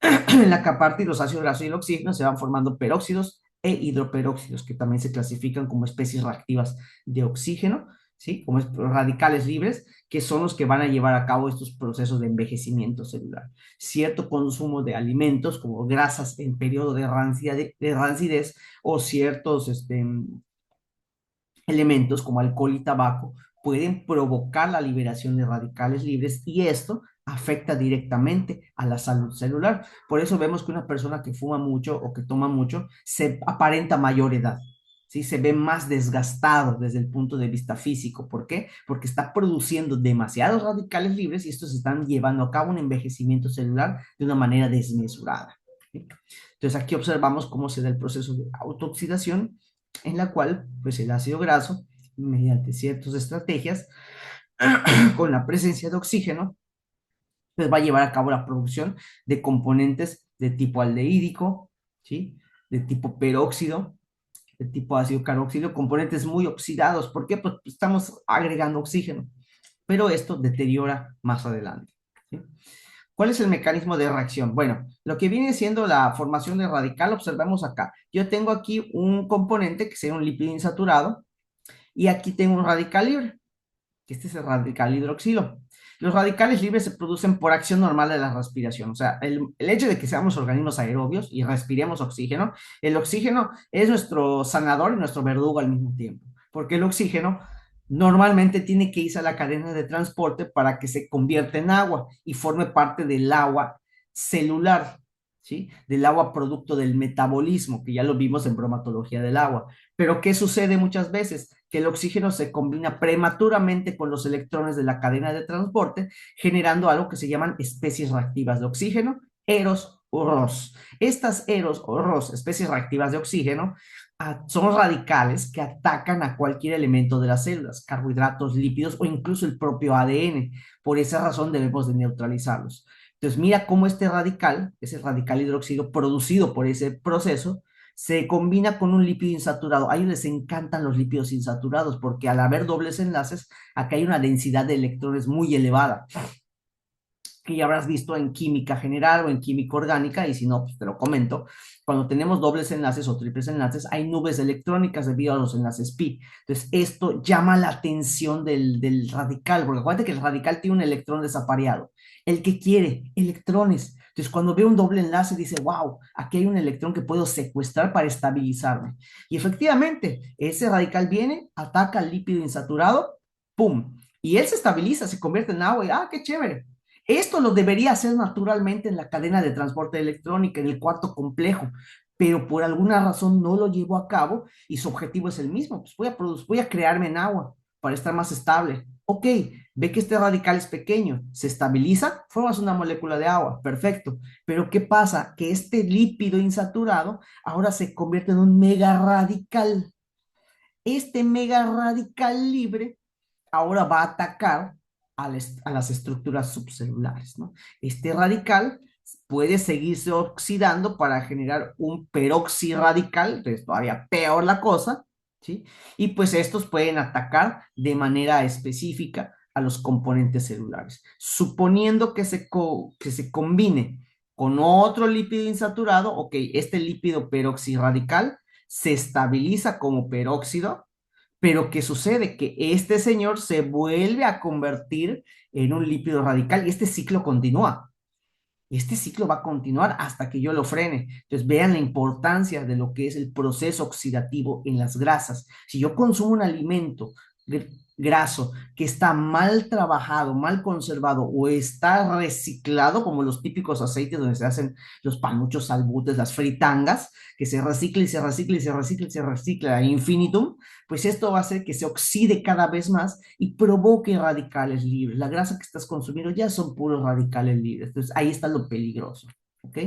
En la que a partir de los ácidos grasos y el oxígeno se van formando peróxidos e hidroperóxidos, que también se clasifican como especies reactivas de oxígeno, ¿sí? Como radicales libres, que son los que van a llevar a cabo estos procesos de envejecimiento celular. Cierto consumo de alimentos como grasas en periodo de rancidez o ciertos elementos como alcohol y tabaco pueden provocar la liberación de radicales libres y esto afecta directamente a la salud celular. Por eso vemos que una persona que fuma mucho o que toma mucho se aparenta mayor edad. ¿Sí? Se ve más desgastado desde el punto de vista físico. ¿Por qué? Porque está produciendo demasiados radicales libres y estos están llevando a cabo un envejecimiento celular de una manera desmesurada. ¿Sí? Entonces aquí observamos cómo se da el proceso de autooxidación en la cual pues el ácido graso, mediante ciertas estrategias, con la presencia de oxígeno, pues va a llevar a cabo la producción de componentes de tipo aldehídico, ¿sí? De tipo peróxido, de tipo ácido carboxílico, componentes muy oxidados. ¿Por qué? Pues estamos agregando oxígeno, pero esto deteriora más adelante, ¿sí? ¿Cuál es el mecanismo de reacción? Bueno, lo que viene siendo la formación de radical, observamos acá. Yo tengo aquí un componente que sería un lípido insaturado y aquí tengo un radical libre, que este es el radical hidroxilo. Los radicales libres se producen por acción normal de la respiración. O sea, el hecho de que seamos organismos aerobios y respiremos oxígeno, el oxígeno es nuestro sanador y nuestro verdugo al mismo tiempo, porque el oxígeno normalmente tiene que irse a la cadena de transporte para que se convierta en agua y forme parte del agua celular, ¿sí? Del agua producto del metabolismo, que ya lo vimos en bromatología del agua. Pero ¿qué sucede muchas veces? Que el oxígeno se combina prematuramente con los electrones de la cadena de transporte, generando algo que se llaman especies reactivas de oxígeno, eros o ROS. Estas eros o ROS, especies reactivas de oxígeno, son radicales que atacan a cualquier elemento de las células, carbohidratos, lípidos o incluso el propio ADN. Por esa razón debemos de neutralizarlos. Entonces, mira cómo este radical, ese radical hidróxido producido por ese proceso, se combina con un lípido insaturado. A ellos les encantan los lípidos insaturados porque al haber dobles enlaces, acá hay una densidad de electrones muy elevada. que ya habrás visto en química general o en química orgánica, y si no, pues te lo comento. Cuando tenemos dobles enlaces o triples enlaces, hay nubes electrónicas debido a los enlaces pi. Entonces, esto llama la atención del radical, porque acuérdate que el radical tiene un electrón desapareado. El que quiere electrones. Entonces, cuando ve un doble enlace, dice, wow, aquí hay un electrón que puedo secuestrar para estabilizarme. Y efectivamente, ese radical viene, ataca al lípido insaturado, ¡pum! Y él se estabiliza, se convierte en agua y, ah, qué chévere. Esto lo debería hacer naturalmente en la cadena de transporte electrónica, en el cuarto complejo, pero por alguna razón no lo llevó a cabo y su objetivo es el mismo. Pues voy a crearme en agua para estar más estable. Ok, ve que este radical es pequeño, se estabiliza, formas una molécula de agua, perfecto. Pero ¿qué pasa? Que este lípido insaturado ahora se convierte en un mega radical. Este mega radical libre ahora va a atacar a las estructuras subcelulares, ¿no? Este radical puede seguirse oxidando para generar un peroxirradical, entonces todavía peor la cosa, ¿sí? Y pues estos pueden atacar de manera específica a los componentes celulares. Suponiendo que se combine con otro lípido insaturado, ok, este lípido peroxirradical se estabiliza como peróxido, pero ¿qué sucede? Que este señor se vuelve a convertir en un lípido radical y este ciclo continúa. Este ciclo va a continuar hasta que yo lo frene. Entonces, vean la importancia de lo que es el proceso oxidativo en las grasas. Si yo consumo un alimento graso que está mal trabajado, mal conservado o está reciclado, como los típicos aceites donde se hacen los panuchos, salbutes, las fritangas, que se recicla y se recicla y se recicla y se recicla a infinitum, pues esto va a hacer que se oxide cada vez más y provoque radicales libres. La grasa que estás consumiendo ya son puros radicales libres. Entonces ahí está lo peligroso. ¿Ok?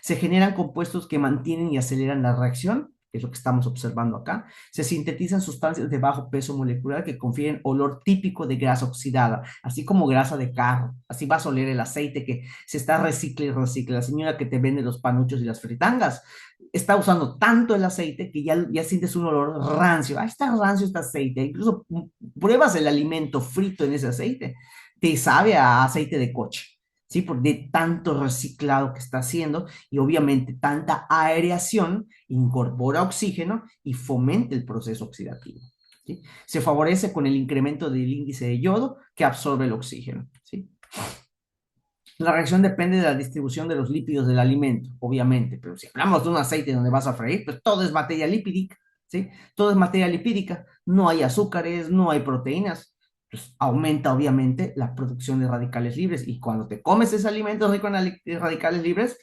Se generan compuestos que mantienen y aceleran la reacción, que es lo que estamos observando acá. Se sintetizan sustancias de bajo peso molecular que confieren olor típico de grasa oxidada, así como grasa de carro. Así vas a oler el aceite que se está recicle y recicle. La señora que te vende los panuchos y las fritangas está usando tanto el aceite que ya sientes un olor rancio. Ahí está rancio este aceite. Incluso pruebas el alimento frito en ese aceite. Te sabe a aceite de coche, ¿sí? Por de tanto reciclado que está haciendo y obviamente tanta aireación incorpora oxígeno y fomenta el proceso oxidativo, ¿sí? Se favorece con el incremento del índice de yodo que absorbe el oxígeno, ¿sí? La reacción depende de la distribución de los lípidos del alimento, obviamente, pero si hablamos de un aceite donde vas a freír, pues todo es materia lipídica, ¿sí? Todo es materia lipídica, no hay azúcares, no hay proteínas, pues aumenta obviamente la producción de radicales libres y cuando te comes ese alimento rico en radicales libres,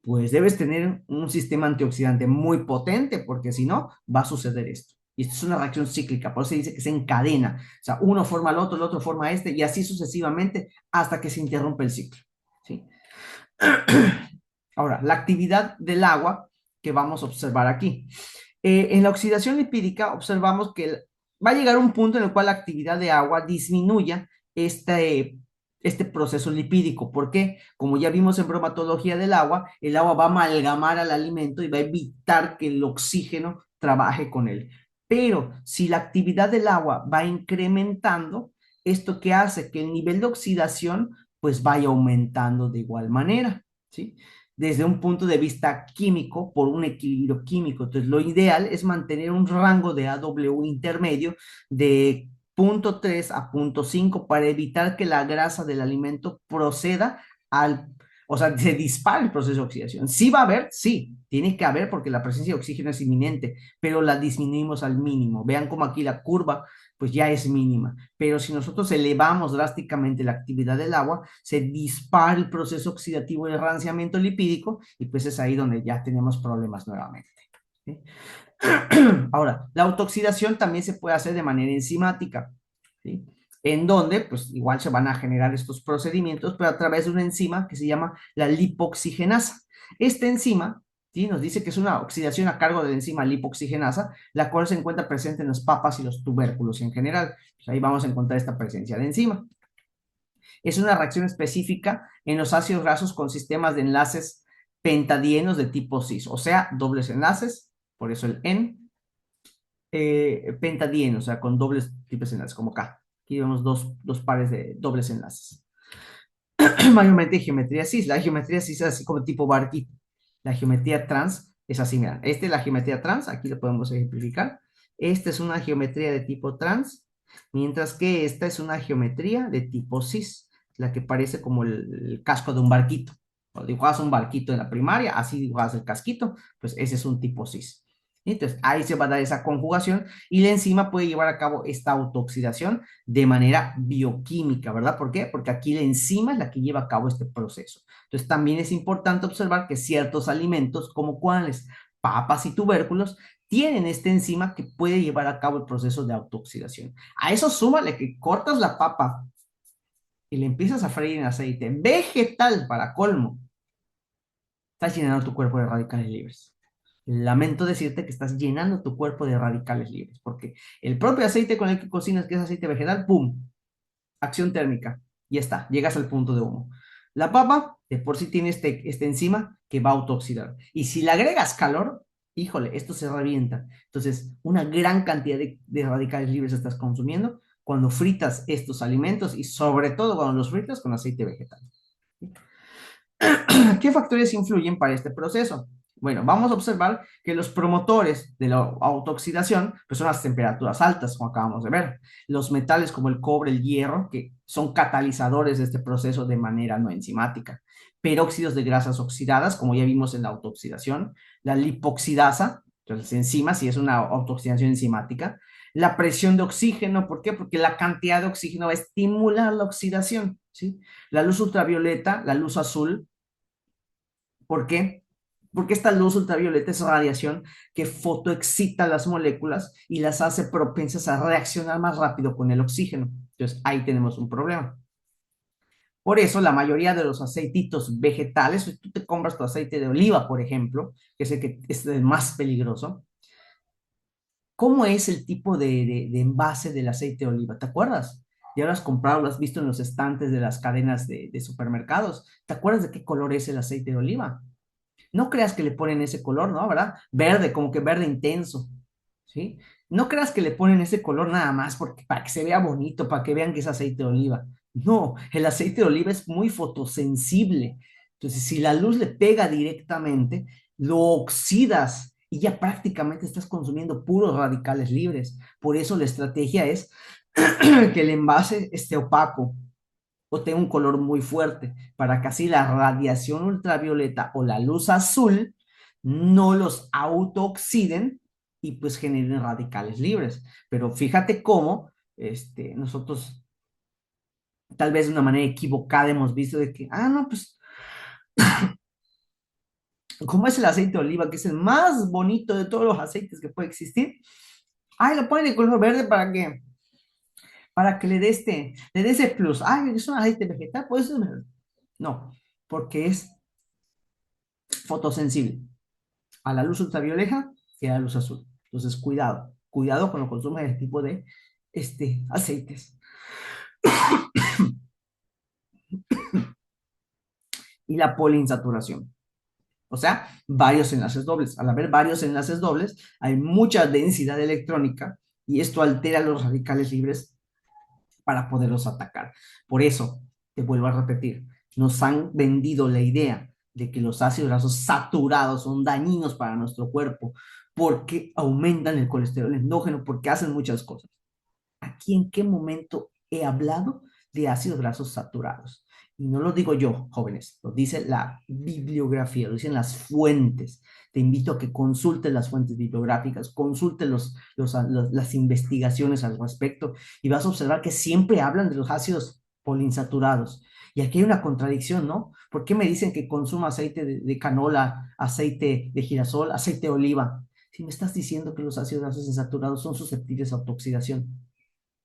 pues debes tener un sistema antioxidante muy potente porque si no, va a suceder esto. Y esto es una reacción cíclica, por eso se dice que se encadena. O sea, uno forma al otro, el otro forma a este, y así sucesivamente hasta que se interrumpe el ciclo. ¿Sí? Ahora, la actividad del agua que vamos a observar aquí. En la oxidación lipídica observamos que va a llegar un punto en el cual la actividad de agua disminuya este proceso lipídico. ¿Por qué? Como ya vimos en bromatología del agua, el agua va a amalgamar al alimento y va a evitar que el oxígeno trabaje con él. Pero si la actividad del agua va incrementando, ¿esto qué hace? Que el nivel de oxidación pues vaya aumentando de igual manera, ¿sí? Desde un punto de vista químico, por un equilibrio químico. Entonces, lo ideal es mantener un rango de AW intermedio de 0,3 a 0,5 para evitar que la grasa del alimento proceda o sea, se dispara el proceso de oxidación. Sí va a haber, sí, tiene que haber porque la presencia de oxígeno es inminente, pero la disminuimos al mínimo. Vean cómo aquí la curva pues ya es mínima. Pero si nosotros elevamos drásticamente la actividad del agua, se dispara el proceso oxidativo de ranciamiento lipídico y pues es ahí donde ya tenemos problemas nuevamente. ¿Sí? Ahora, la autooxidación también se puede hacer de manera enzimática, ¿sí? En donde, pues igual se van a generar estos procedimientos, pero a través de una enzima que se llama la lipoxigenasa. Esta enzima, ¿sí? Nos dice que es una oxidación a cargo de la enzima lipoxigenasa, la cual se encuentra presente en las papas y los tubérculos en general. Pues ahí vamos a encontrar esta presencia de enzima. Es una reacción específica en los ácidos grasos con sistemas de enlaces pentadienos de tipo cis, o sea, dobles enlaces, por eso el N, pentadieno, o sea, con dobles tipos de enlaces, como acá. Aquí vemos dos pares de dobles enlaces. mayormente geometría cis. La geometría cis es así como tipo barquito. La geometría trans es así, mira. Esta es la geometría trans, aquí lo podemos ejemplificar. Esta es una geometría de tipo trans, mientras que esta es una geometría de tipo cis, la que parece como el casco de un barquito. Cuando dibujabas un barquito en la primaria, así dibujabas el casquito, pues ese es un tipo cis. Entonces, ahí se va a dar esa conjugación y la enzima puede llevar a cabo esta autooxidación de manera bioquímica, ¿verdad? ¿Por qué? Porque aquí la enzima es la que lleva a cabo este proceso. Entonces, también es importante observar que ciertos alimentos, como cuáles, papas y tubérculos, tienen esta enzima que puede llevar a cabo el proceso de autooxidación. A eso súmale que cortas la papa y le empiezas a freír en aceite vegetal para colmo, estás llenando tu cuerpo de radicales libres. Lamento decirte que estás llenando tu cuerpo de radicales libres, porque el propio aceite con el que cocinas, que es aceite vegetal, ¡pum! Acción térmica, y ya está, llegas al punto de humo. La papa, de por sí tiene este enzima que va a autooxidar. Y si le agregas calor, híjole, esto se revienta. Entonces, una gran cantidad de radicales libres estás consumiendo cuando fritas estos alimentos y sobre todo cuando los fritas con aceite vegetal. ¿Qué factores influyen para este proceso? Bueno, vamos a observar que los promotores de la autooxidación pues son las temperaturas altas, como acabamos de ver. Los metales como el cobre, el hierro, que son catalizadores de este proceso de manera no enzimática. Peróxidos de grasas oxidadas, como ya vimos en la autooxidación. La lipoxidasa, entonces enzimas, y es una autooxidación enzimática. La presión de oxígeno, ¿por qué? Porque la cantidad de oxígeno va a estimular la oxidación, ¿sí? La luz ultravioleta, la luz azul, ¿por qué? Porque esta luz ultravioleta es radiación que fotoexcita las moléculas y las hace propensas a reaccionar más rápido con el oxígeno. Entonces, ahí tenemos un problema. Por eso, la mayoría de los aceititos vegetales, si tú te compras tu aceite de oliva, por ejemplo, que es el que es el más peligroso, ¿cómo es el tipo de envase del aceite de oliva? ¿Te acuerdas? Ya lo has comprado, lo has visto en los estantes de las cadenas de supermercados. ¿Te acuerdas de qué color es el aceite de oliva? No creas que le ponen ese color, ¿no? ¿Verdad? Verde, como que verde intenso, ¿sí? No creas que le ponen ese color nada más porque, para que se vea bonito, para que vean que es aceite de oliva. No, el aceite de oliva es muy fotosensible. Entonces, si la luz le pega directamente, lo oxidas y ya prácticamente estás consumiendo puros radicales libres. Por eso la estrategia es que el envase esté opaco, o tenga un color muy fuerte, para que así la radiación ultravioleta o la luz azul no los autooxiden y pues generen radicales libres. Pero fíjate cómo nosotros tal vez de una manera equivocada hemos visto de que, no, pues como es el aceite de oliva, que es el más bonito de todos los aceites que puede existir, lo ponen de color verde para que le dé ese plus. Es un aceite vegetal, pues eso no, porque es fotosensible a la luz ultravioleta y a la luz azul. Entonces, cuidado, cuidado con los consumos de este tipo de aceites. Y la poliinsaturación. O sea, varios enlaces dobles. Al haber varios enlaces dobles, hay mucha densidad electrónica y esto altera los radicales libres para poderlos atacar. Por eso, te vuelvo a repetir, nos han vendido la idea de que los ácidos grasos saturados son dañinos para nuestro cuerpo porque aumentan el colesterol endógeno, porque hacen muchas cosas. ¿Aquí en qué momento he hablado de ácidos grasos saturados? Y no lo digo yo, jóvenes, lo dice la bibliografía, lo dicen las fuentes. Te invito a que consultes las fuentes bibliográficas, consultes las investigaciones al respecto y vas a observar que siempre hablan de los ácidos poliinsaturados. Y aquí hay una contradicción, ¿no? ¿Por qué me dicen que consuma aceite de canola, aceite de girasol, aceite de oliva? Si me estás diciendo que los ácidos grasos insaturados son susceptibles a autooxidación.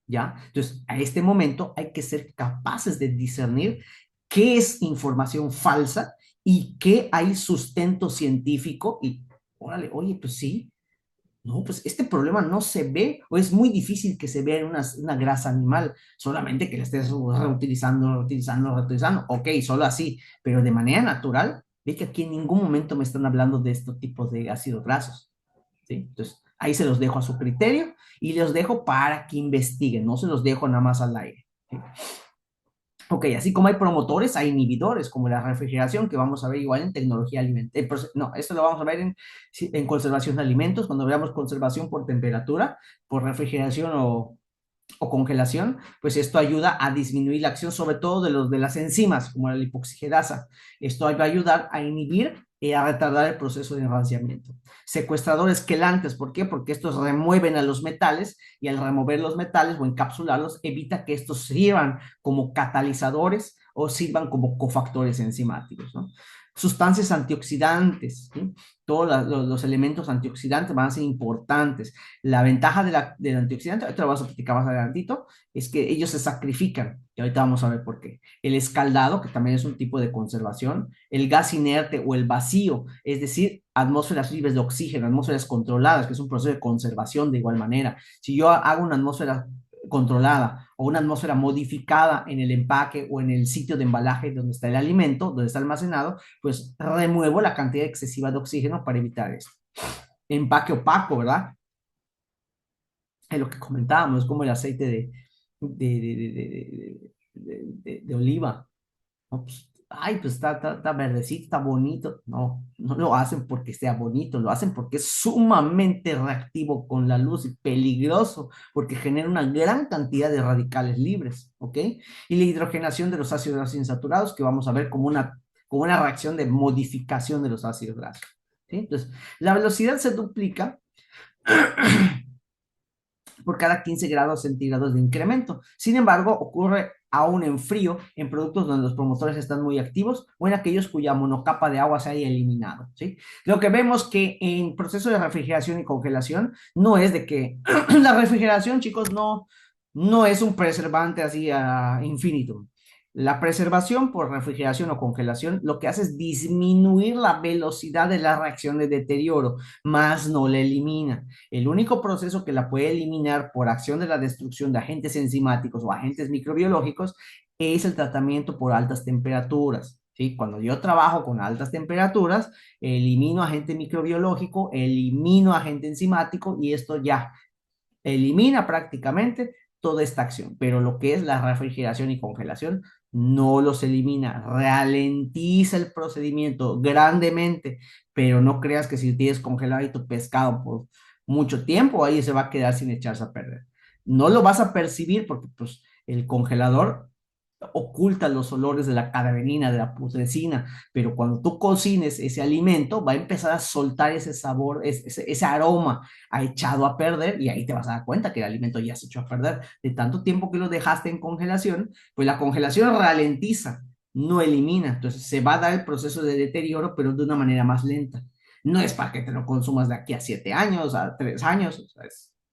¿Ya? Entonces, a este momento hay que ser capaces de discernir qué es información falsa y qué hay sustento científico y, órale, oye, pues sí, no, pues este problema no se ve o es muy difícil que se vea en una grasa animal, solamente que la estés reutilizando, ok, solo así, pero de manera natural, ve que aquí en ningún momento me están hablando de este tipo de ácidos grasos. ¿Sí? Entonces, ahí se los dejo a su criterio y los dejo para que investiguen, no se los dejo nada más al aire. ¿Sí? Ok, así como hay promotores, hay inhibidores, como la refrigeración, que vamos a ver igual en tecnología alimentaria. No, esto lo vamos a ver en conservación de alimentos, cuando veamos conservación por temperatura, por refrigeración o congelación, pues esto ayuda a disminuir la acción, sobre todo de las enzimas, como la lipoxidasa. Esto va a ayudar a inhibir y a retardar el proceso de enranciamiento. Secuestradores quelantes, ¿por qué? Porque estos remueven a los metales y al remover los metales o encapsularlos, evita que estos sirvan como catalizadores o sirvan como cofactores enzimáticos, ¿no? Sustancias antioxidantes, ¿sí? Todos los elementos antioxidantes van a ser importantes. La ventaja del antioxidante, ahorita lo vamos a platicar más adelantito, es que ellos se sacrifican, y ahorita vamos a ver por qué. El escaldado, que también es un tipo de conservación, el gas inerte o el vacío, es decir, atmósferas libres de oxígeno, atmósferas controladas, que es un proceso de conservación de igual manera. Si yo hago una atmósfera controlada o una atmósfera modificada en el empaque o en el sitio de embalaje donde está el alimento, donde está almacenado, pues remuevo la cantidad excesiva de oxígeno para evitar esto. Empaque opaco, ¿verdad? Es lo que comentábamos, como el aceite de oliva. ¿No? Pues, ay, pues está verdecito, está bonito. No, no lo hacen porque sea bonito, lo hacen porque es sumamente reactivo con la luz y peligroso, porque genera una gran cantidad de radicales libres, ¿ok? Y la hidrogenación de los ácidos grasos insaturados, que vamos a ver como una reacción de modificación de los ácidos grasos. ¿Sí? Entonces, la velocidad se duplica por cada 15 grados centígrados de incremento. Sin embargo, ocurre aún en frío, en productos donde los promotores están muy activos o en aquellos cuya monocapa de agua se haya eliminado. ¿Sí? Lo que vemos que en proceso de refrigeración y congelación no es de que la refrigeración, chicos, no es un preservante así a infinito. La preservación por refrigeración o congelación lo que hace es disminuir la velocidad de la reacción de deterioro, más no la elimina. El único proceso que la puede eliminar por acción de la destrucción de agentes enzimáticos o agentes microbiológicos es el tratamiento por altas temperaturas. ¿Sí? Cuando yo trabajo con altas temperaturas, elimino agente microbiológico, elimino agente enzimático y esto ya elimina prácticamente toda esta acción, pero lo que es la refrigeración y congelación no los elimina, ralentiza el procedimiento grandemente, pero no creas que si tienes congelado tu pescado por mucho tiempo, ahí se va a quedar sin echarse a perder. No lo vas a percibir porque pues el congelador oculta los olores de la cadaverina, de la putrescina, pero cuando tú cocines ese alimento, va a empezar a soltar ese sabor, ese aroma ha echado a perder y ahí te vas a dar cuenta que el alimento ya se echó a perder. De tanto tiempo que lo dejaste en congelación, pues la congelación ralentiza, no elimina, entonces se va a dar el proceso de deterioro, pero de una manera más lenta. No es para que te lo consumas de aquí a 7 años, a 3 años, o sea,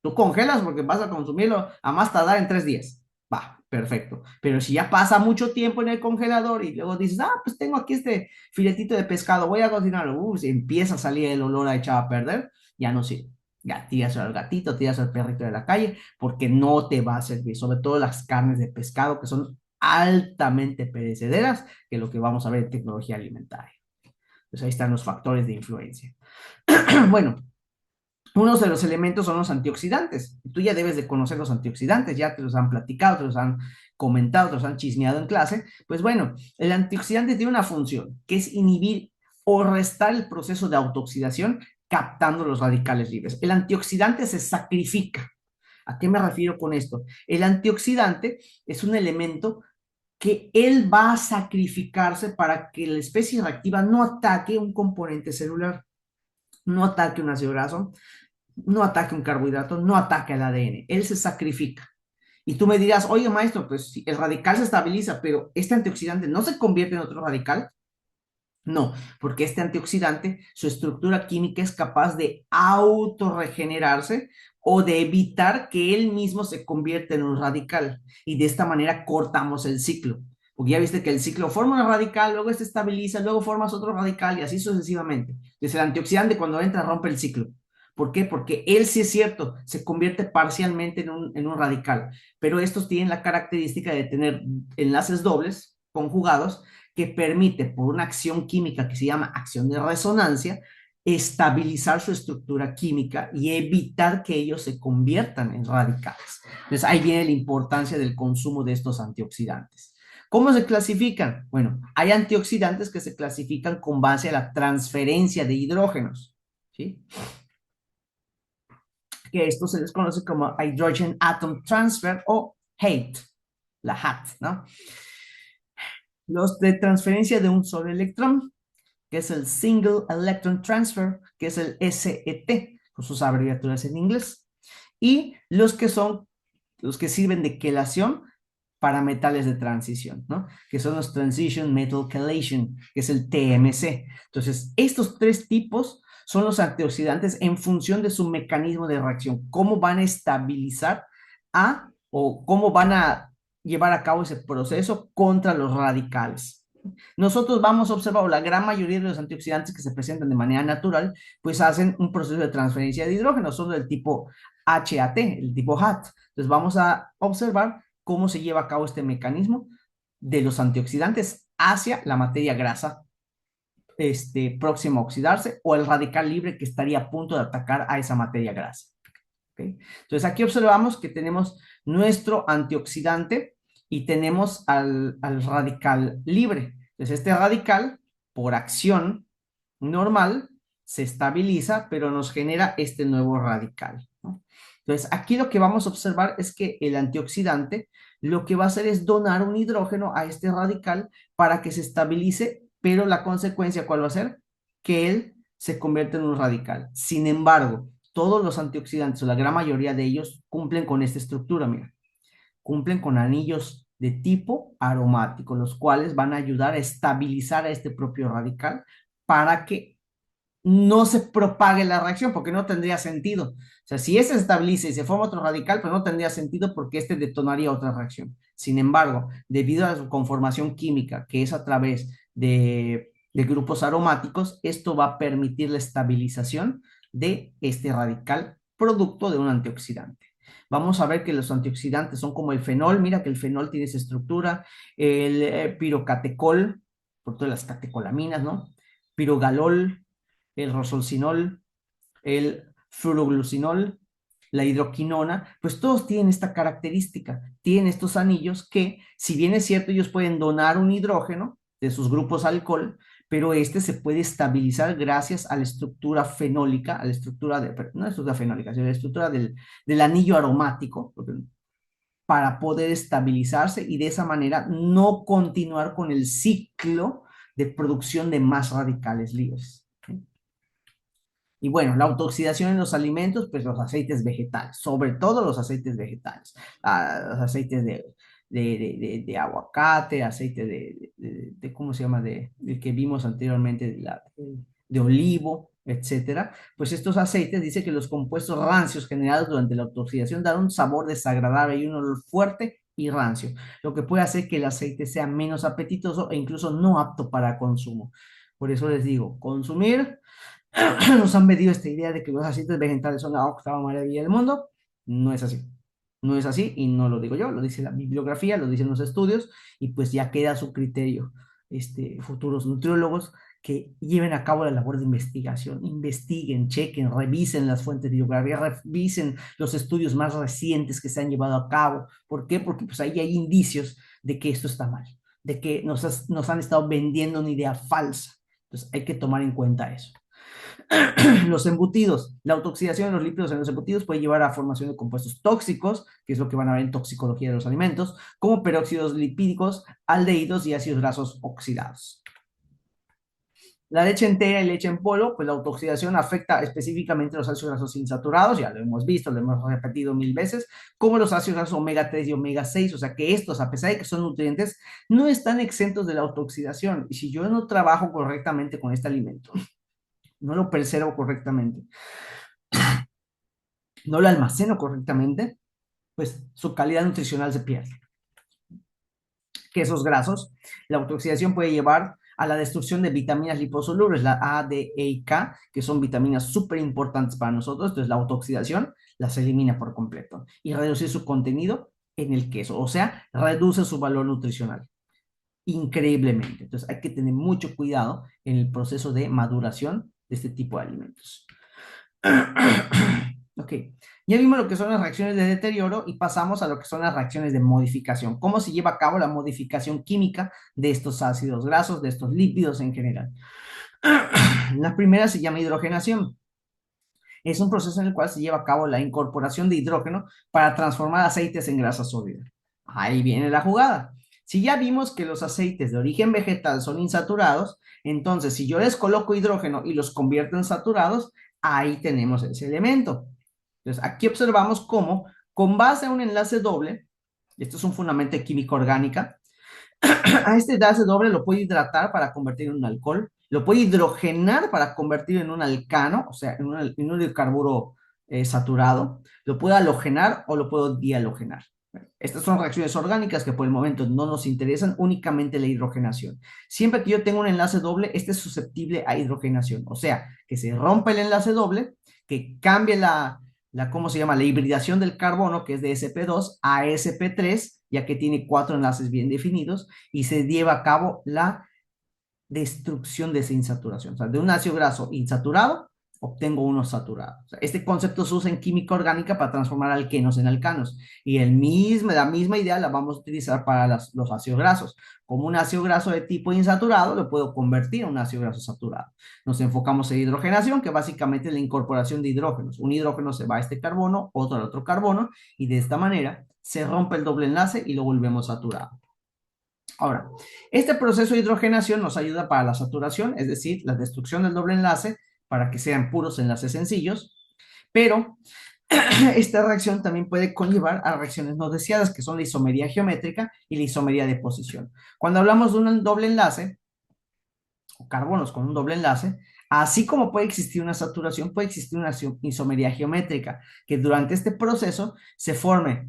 tú congelas porque vas a consumirlo a más tardar en 3 días. Va, perfecto. Pero si ya pasa mucho tiempo en el congelador y luego dices, pues tengo aquí este filetito de pescado, voy a cocinarlo, si empieza a salir el olor a echado a perder, ya no sirve. Ya tiras al gatito, tiras al perrito de la calle, porque no te va a servir, sobre todo las carnes de pescado que son altamente perecederas, que es lo que vamos a ver en tecnología alimentaria. Pues ahí están los factores de influencia. Bueno, uno de los elementos son los antioxidantes. Tú ya debes de conocer los antioxidantes, ya te los han platicado, te los han comentado, te los han chismeado en clase. Pues bueno, el antioxidante tiene una función, que es inhibir o restar el proceso de autooxidación captando los radicales libres. El antioxidante se sacrifica. ¿A qué me refiero con esto? El antioxidante es un elemento que él va a sacrificarse para que la especie reactiva no ataque un componente celular, no ataque un ácido graso, no ataque un carbohidrato, no ataque el ADN, él se sacrifica. Y tú me dirás, oye maestro, pues el radical se estabiliza, pero este antioxidante no se convierte en otro radical. No, porque este antioxidante, su estructura química es capaz de autorregenerarse o de evitar que él mismo se convierta en un radical. Y de esta manera cortamos el ciclo. Porque ya viste que el ciclo forma un radical, luego se estabiliza, luego formas otro radical y así sucesivamente. Entonces el antioxidante cuando entra rompe el ciclo. ¿Por qué? Porque él sí es cierto, se convierte parcialmente en un radical, pero estos tienen la característica de tener enlaces dobles conjugados que permite, por una acción química que se llama acción de resonancia, estabilizar su estructura química y evitar que ellos se conviertan en radicales. Entonces ahí viene la importancia del consumo de estos antioxidantes. ¿Cómo se clasifican? Bueno, hay antioxidantes que se clasifican con base a la transferencia de hidrógenos, ¿sí? Que esto se les conoce como Hydrogen Atom Transfer o HAT, la HAT, ¿no? Los de transferencia de un solo electrón, que es el Single Electron Transfer, que es el SET, con sus abreviaturas en inglés, y los que sirven de quelación para metales de transición, ¿no? Que son los Transition Metal Chelation, que es el TMC. Entonces, estos tres tipos son los antioxidantes en función de su mecanismo de reacción, cómo van a estabilizar o cómo van a llevar a cabo ese proceso contra los radicales. Nosotros vamos a observar, o la gran mayoría de los antioxidantes que se presentan de manera natural, pues hacen un proceso de transferencia de hidrógeno, son del tipo HAT, el tipo HAT. Entonces vamos a observar cómo se lleva a cabo este mecanismo de los antioxidantes hacia la materia grasa próxima a oxidarse o el radical libre que estaría a punto de atacar a esa materia grasa. ¿Okay? Entonces aquí observamos que tenemos nuestro antioxidante y tenemos al radical libre. Entonces este radical, por acción normal, se estabiliza, pero nos genera este nuevo radical, ¿no? Entonces aquí lo que vamos a observar es que el antioxidante lo que va a hacer es donar un hidrógeno a este radical para que se estabilice, pero la consecuencia, ¿cuál va a ser? Que él se convierte en un radical. Sin embargo, todos los antioxidantes, o la gran mayoría de ellos, cumplen con esta estructura, mira, cumplen con anillos de tipo aromático, los cuales van a ayudar a estabilizar a este propio radical para que no se propague la reacción, porque no tendría sentido. O sea, si ese se estabiliza y se forma otro radical, pues no tendría sentido porque este detonaría otra reacción. Sin embargo, debido a su conformación química, que es a través de grupos aromáticos, esto va a permitir la estabilización de este radical producto de un antioxidante. Vamos a ver que los antioxidantes son como el fenol, mira que el fenol tiene esa estructura, el pirocatecol, por todas las catecolaminas, ¿no? Pirogalol, el rosolcinol, el fluoroglucinol, la hidroquinona, pues todos tienen esta característica, tienen estos anillos que, si bien es cierto, ellos pueden donar un hidrógeno de sus grupos alcohol, pero este se puede estabilizar gracias a la estructura fenólica, a la estructura no la estructura fenólica, sino la estructura del anillo aromático, para poder estabilizarse y de esa manera no continuar con el ciclo de producción de más radicales libres. ¿Sí? Y bueno, la autooxidación en los alimentos, pues los aceites vegetales, sobre todo los aceites vegetales, los aceites de aguacate, aceite ¿cómo se llama? De que vimos anteriormente, de olivo, etcétera. Pues estos aceites dice que los compuestos rancios generados durante la autooxidación dan un sabor desagradable y un olor fuerte y rancio, lo que puede hacer que el aceite sea menos apetitoso e incluso no apto para consumo. Por eso les digo, consumir nos han vendido esta idea de que los aceites vegetales son la octava maravilla del mundo. No es así. No es así y no lo digo yo, lo dice la bibliografía, lo dicen los estudios y pues ya queda a su criterio futuros nutriólogos que lleven a cabo la labor de investigación, investiguen, chequen, revisen las fuentes de bibliografía, revisen los estudios más recientes que se han llevado a cabo. ¿Por qué? Porque pues ahí hay indicios de que esto está mal, de que nos han estado vendiendo una idea falsa. Entonces hay que tomar en cuenta eso. Los embutidos, la autooxidación de los lípidos en los embutidos puede llevar a formación de compuestos tóxicos, que es lo que van a ver en toxicología de los alimentos, como peróxidos lipídicos, aldehídos y ácidos grasos oxidados. La leche entera y leche en polvo, pues la autooxidación afecta específicamente los ácidos grasos insaturados, ya lo hemos visto, lo hemos repetido mil veces, como los ácidos grasos omega 3 y omega 6, o sea que estos, a pesar de que son nutrientes, no están exentos de la autooxidación. Y si yo no trabajo correctamente con este alimento, no lo preservo correctamente, no lo almaceno correctamente, pues su calidad nutricional se pierde. Quesos grasos, la autooxidación puede llevar a la destrucción de vitaminas liposolubles, la A, D, E y K, que son vitaminas súper importantes para nosotros, entonces la autooxidación las elimina por completo y reducir su contenido en el queso, o sea, reduce su valor nutricional increíblemente. Entonces hay que tener mucho cuidado en el proceso de maduración de este tipo de alimentos. Ok, ya vimos lo que son las reacciones de deterioro y pasamos a lo que son las reacciones de modificación. ¿Cómo se lleva a cabo la modificación química de estos ácidos grasos, de estos lípidos en general? La primera se llama hidrogenación. Es un proceso en el cual se lleva a cabo la incorporación de hidrógeno para transformar aceites en grasa sólida. Ahí viene la jugada. Si ya vimos que los aceites de origen vegetal son insaturados, entonces si yo les coloco hidrógeno y los convierto en saturados, ahí tenemos ese elemento. Entonces aquí observamos cómo, con base a un enlace doble, esto es un fundamento de química orgánica, a este enlace doble lo puede hidratar para convertir en un alcohol, lo puede hidrogenar para convertir en un alcano, o sea, en un hidrocarburo saturado, lo puede halogenar o lo puedo dihalogenar. Estas son reacciones orgánicas que por el momento no nos interesan, únicamente la hidrogenación. Siempre que yo tengo un enlace doble, este es susceptible a hidrogenación, o sea, que se rompa el enlace doble, que cambie ¿cómo se llama? La hibridación del carbono, que es de sp2 a sp3, ya que tiene cuatro enlaces bien definidos, y se lleva a cabo la destrucción de esa insaturación. O sea, de un ácido graso insaturado, obtengo uno saturado. O sea, este concepto se usa en química orgánica para transformar alquenos en alcanos. Y la misma idea la vamos a utilizar para los ácidos grasos. Como un ácido graso de tipo insaturado, lo puedo convertir en un ácido graso saturado. Nos enfocamos en hidrogenación, que básicamente es la incorporación de hidrógenos. Un hidrógeno se va a este carbono, otro al otro carbono, y de esta manera se rompe el doble enlace y lo volvemos saturado. Ahora, este proceso de hidrogenación nos ayuda para la saturación, es decir, la destrucción del doble enlace para que sean puros enlaces sencillos, pero esta reacción también puede conllevar a reacciones no deseadas, que son la isomería geométrica y la isomería de posición. Cuando hablamos de un doble enlace, o carbonos con un doble enlace, así como puede existir una saturación, puede existir una isomería geométrica, que durante este proceso se forme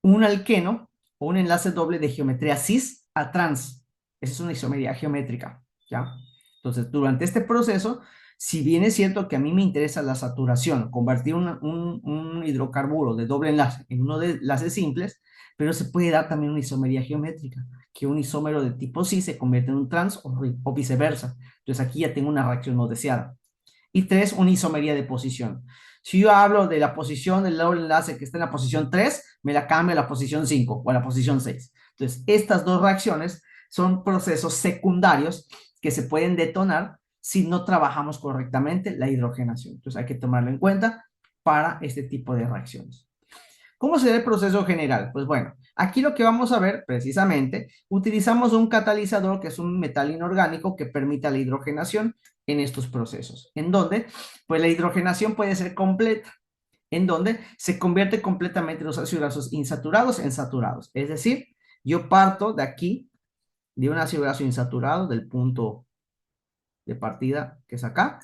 un alqueno o un enlace doble de geometría cis a trans. Esa es una isomería geométrica, ¿ya? Entonces, durante este proceso, si bien es cierto que a mí me interesa la saturación, convertir un hidrocarburo de doble enlace en uno de enlaces simples, pero se puede dar también una isomería geométrica, que un isómero de tipo cis se convierte en un trans o viceversa. Entonces, aquí ya tengo una reacción no deseada. Y tres, una isomería de posición. Si yo hablo de la posición del doble enlace que está en la posición 3, me la cambio a la posición 5 o a la posición 6. Entonces, estas dos reacciones son procesos secundarios que se pueden detonar si no trabajamos correctamente la hidrogenación. Entonces, hay que tomarlo en cuenta para este tipo de reacciones. ¿Cómo será el proceso general? Pues bueno, aquí lo que vamos a ver precisamente, utilizamos un catalizador que es un metal inorgánico que permite la hidrogenación en estos procesos, en donde pues la hidrogenación puede ser completa, en donde se convierte completamente los ácidos grasos insaturados en saturados. Es decir, yo parto de aquí, de un ácido graso insaturado, del punto de partida que es acá,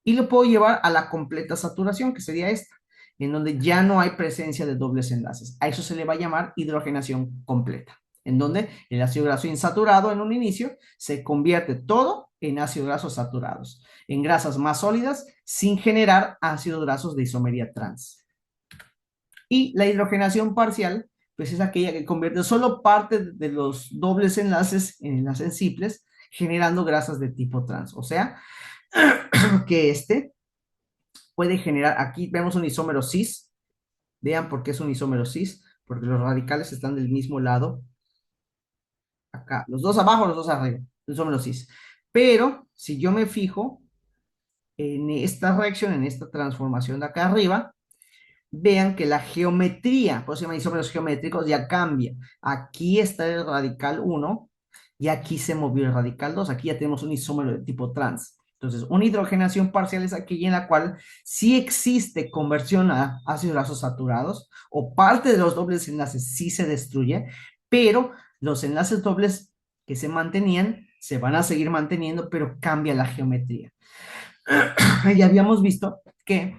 y lo puedo llevar a la completa saturación, que sería esta, en donde ya no hay presencia de dobles enlaces. A eso se le va a llamar hidrogenación completa, en donde el ácido graso insaturado en un inicio se convierte todo en ácidos grasos saturados, en grasas más sólidas, sin generar ácidos grasos de isomería trans. Y la hidrogenación parcial, pues es aquella que convierte solo parte de los dobles enlaces en enlaces simples, generando grasas de tipo trans. O sea, que este puede generar, aquí vemos un isómero cis, vean por qué es un isómero cis, porque los radicales están del mismo lado, acá, los dos abajo, los dos arriba, el isómero cis. Pero si yo me fijo en esta reacción, en esta transformación de acá arriba, vean que la geometría, por eso se llama isómeros geométricos, ya cambia. Aquí está el radical 1 y aquí se movió el radical 2. Aquí ya tenemos un isómero de tipo trans. Entonces, una hidrogenación parcial es aquella en la cual sí existe conversión a ácidos grasos saturados o parte de los dobles enlaces sí se destruye, pero los enlaces dobles que se mantenían se van a seguir manteniendo, pero cambia la geometría. Ya habíamos visto que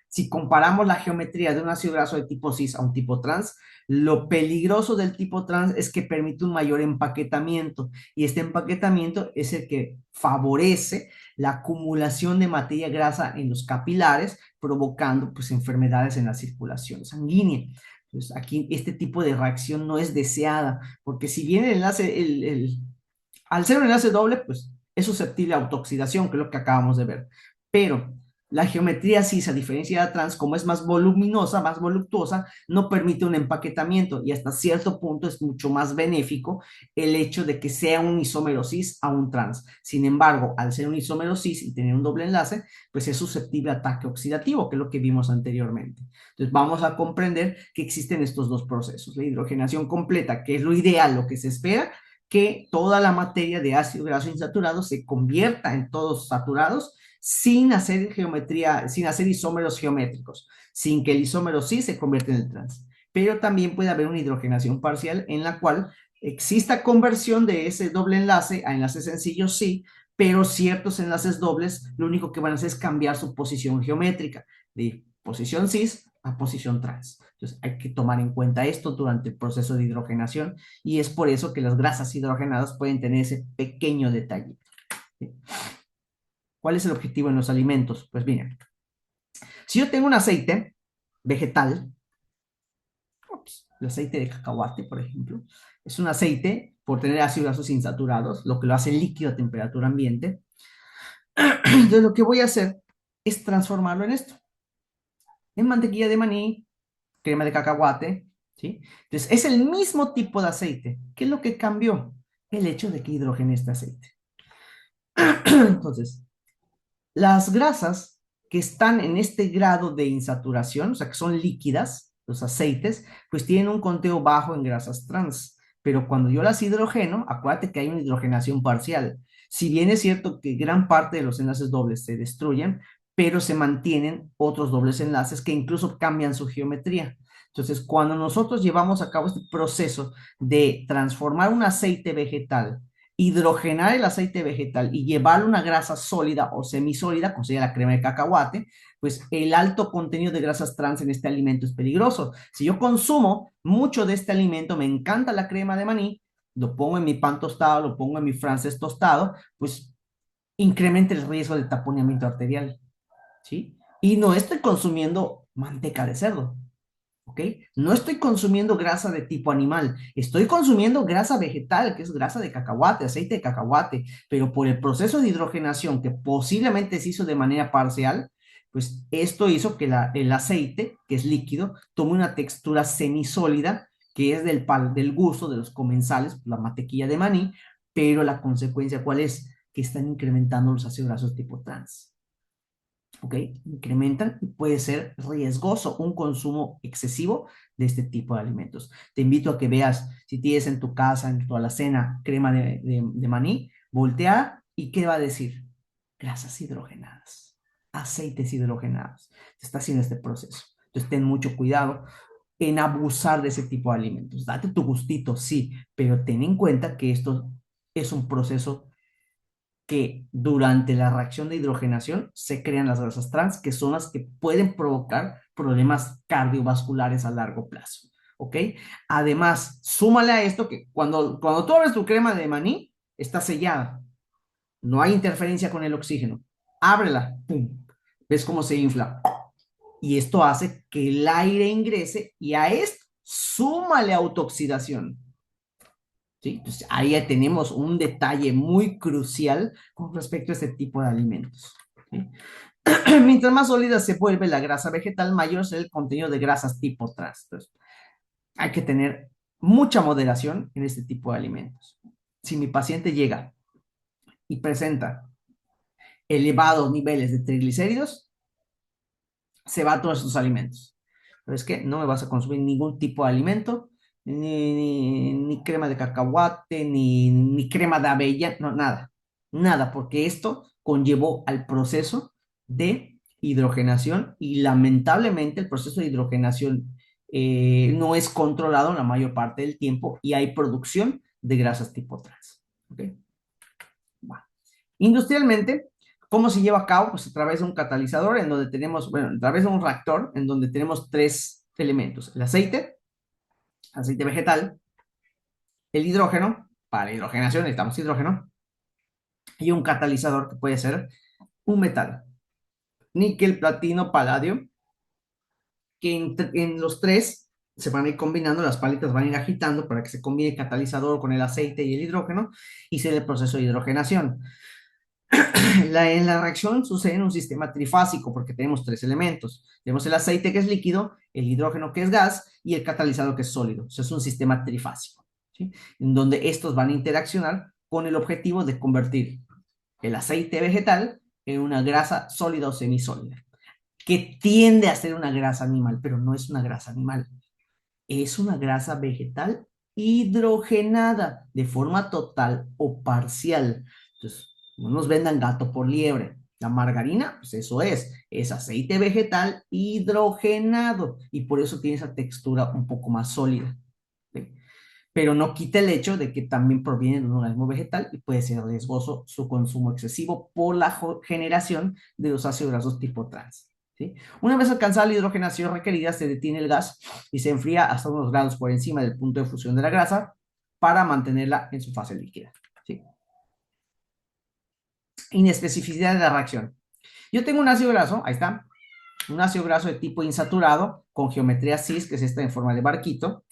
si comparamos la geometría de un ácido graso de tipo cis a un tipo trans, lo peligroso del tipo trans es que permite un mayor empaquetamiento y este empaquetamiento es el que favorece la acumulación de materia grasa en los capilares, provocando pues enfermedades en la circulación sanguínea. Pues aquí este tipo de reacción no es deseada, porque si bien el enlace, al ser un enlace doble, pues es susceptible a autooxidación, que es lo que acabamos de ver. Pero La geometría cis, a diferencia de la trans, como es más voluminosa, más voluptuosa, no permite un empaquetamiento y hasta cierto punto es mucho más benéfico el hecho de que sea un isómero cis a un trans. Sin embargo, al ser un isómero cis y tener un doble enlace, pues es susceptible a ataque oxidativo, que es lo que vimos anteriormente. Entonces vamos a comprender que existen estos dos procesos. La hidrogenación completa, que es lo ideal, lo que se espera, que toda la materia de ácido graso insaturado se convierta en todos saturados sin hacer geometría, sin hacer isómeros geométricos, sin que el isómero cis se convierta en el trans. Pero también puede haber una hidrogenación parcial en la cual exista conversión de ese doble enlace a enlaces sencillos, sí, pero ciertos enlaces dobles lo único que van a hacer es cambiar su posición geométrica de posición cis a posición trans. Entonces hay que tomar en cuenta esto durante el proceso de hidrogenación y es por eso que las grasas hidrogenadas pueden tener ese pequeño detalle. ¿Cuál es el objetivo en los alimentos? Pues miren, si yo tengo un aceite vegetal, el aceite de cacahuate, por ejemplo, es un aceite por tener ácidos grasos insaturados, lo que lo hace líquido a temperatura ambiente. Entonces lo que voy a hacer es transformarlo en esto, en mantequilla de maní, crema de cacahuate, ¿sí? Entonces es el mismo tipo de aceite. ¿Qué es lo que cambió? El hecho de que hidrogene este aceite. Entonces, las grasas que están en este grado de insaturación, o sea, que son líquidas, los aceites, pues tienen un conteo bajo en grasas trans. Pero cuando yo las hidrogeno, acuérdate que hay una hidrogenación parcial. Si bien es cierto que gran parte de los enlaces dobles se destruyen, pero se mantienen otros dobles enlaces que incluso cambian su geometría. Entonces, cuando nosotros llevamos a cabo este proceso de transformar un aceite vegetal, hidrogenar el aceite vegetal y llevarlo a una grasa sólida o semisólida, como sería la crema de cacahuate, pues el alto contenido de grasas trans en este alimento es peligroso. Si yo consumo mucho de este alimento, me encanta la crema de maní, lo pongo en mi pan tostado, lo pongo en mi francés tostado, pues incrementa el riesgo de taponamiento arterial, ¿sí? Y no estoy consumiendo manteca de cerdo, ¿ok? No estoy consumiendo grasa de tipo animal, estoy consumiendo grasa vegetal, que es grasa de cacahuate, aceite de cacahuate, pero por el proceso de hidrogenación que posiblemente se hizo de manera parcial, pues esto hizo que el aceite, que es líquido, tome una textura semisólida, que es del gusto de los comensales, la mantequilla de maní, pero la consecuencia, ¿cuál es? Que están incrementando los ácidos grasos tipo trans. ¿Ok? Incrementan y puede ser riesgoso un consumo excesivo de este tipo de alimentos. Te invito a que veas si tienes en tu casa, en tu alacena, crema de maní, voltea y ¿qué va a decir? Grasas hidrogenadas, aceites hidrogenados. Se está haciendo este proceso. Entonces ten mucho cuidado en abusar de ese tipo de alimentos. Date tu gustito, sí, pero ten en cuenta que esto es un proceso que durante la reacción de hidrogenación se crean las grasas trans, que son las que pueden provocar problemas cardiovasculares a largo plazo. ¿Ok? Además, súmale a esto que cuando tú abres tu crema de maní, está sellada. No hay interferencia con el oxígeno. Ábrela, ¡pum! ¿Ves cómo se infla? Y esto hace que el aire ingrese y a esto súmale autooxidación. ¿Sí? Entonces, ahí ya tenemos un detalle muy crucial con respecto a este tipo de alimentos. ¿Sí? Mientras más sólida se vuelve la grasa vegetal, mayor es el contenido de grasas tipo trans. Entonces, hay que tener mucha moderación en este tipo de alimentos. Si mi paciente llega y presenta elevados niveles de triglicéridos, se va a todos estos alimentos. Pero es que no me vas a consumir ningún tipo de alimento, ni crema de cacahuate, ni crema de avella, no, nada, nada, porque esto conllevó al proceso de hidrogenación y lamentablemente el proceso de hidrogenación no es controlado la mayor parte del tiempo y hay producción de grasas tipo trans. ¿Okay? Industrialmente, ¿cómo se lleva a cabo? Pues a través de un catalizador en donde tenemos, bueno, a través de un reactor en donde tenemos tres elementos: el aceite vegetal, el hidrógeno, para la hidrogenación necesitamos hidrógeno, y un catalizador que puede ser un metal, níquel, platino, paladio, que en los tres se van a ir combinando, las palitas van a ir agitando para que se combine el catalizador con el aceite y el hidrógeno y se dé el proceso de hidrogenación. en la reacción sucede en un sistema trifásico porque tenemos tres elementos. Tenemos el aceite que es líquido, el hidrógeno que es gas y el catalizador que es sólido. Eso es un sistema trifásico, ¿sí? En donde estos van a interaccionar con el objetivo de convertir el aceite vegetal en una grasa sólida o semisólida, que tiende a ser una grasa animal, pero no es una grasa animal, es una grasa vegetal hidrogenada de forma total o parcial. Entonces, no nos vendan gato por liebre. La margarina, pues eso es aceite vegetal hidrogenado y por eso tiene esa textura un poco más sólida. ¿Sí? Pero no quita el hecho de que también proviene de un organismo vegetal y puede ser riesgoso su consumo excesivo por la generación de los ácidos grasos tipo trans. ¿Sí? Una vez alcanzada la hidrogenación requerida, se detiene el gas y se enfría hasta unos grados por encima del punto de fusión de la grasa para mantenerla en su fase líquida. ¿Sí? Inespecificidad de la reacción. Yo tengo un ácido graso, ahí está, un ácido graso de tipo insaturado con geometría cis, que es esta en forma de barquito,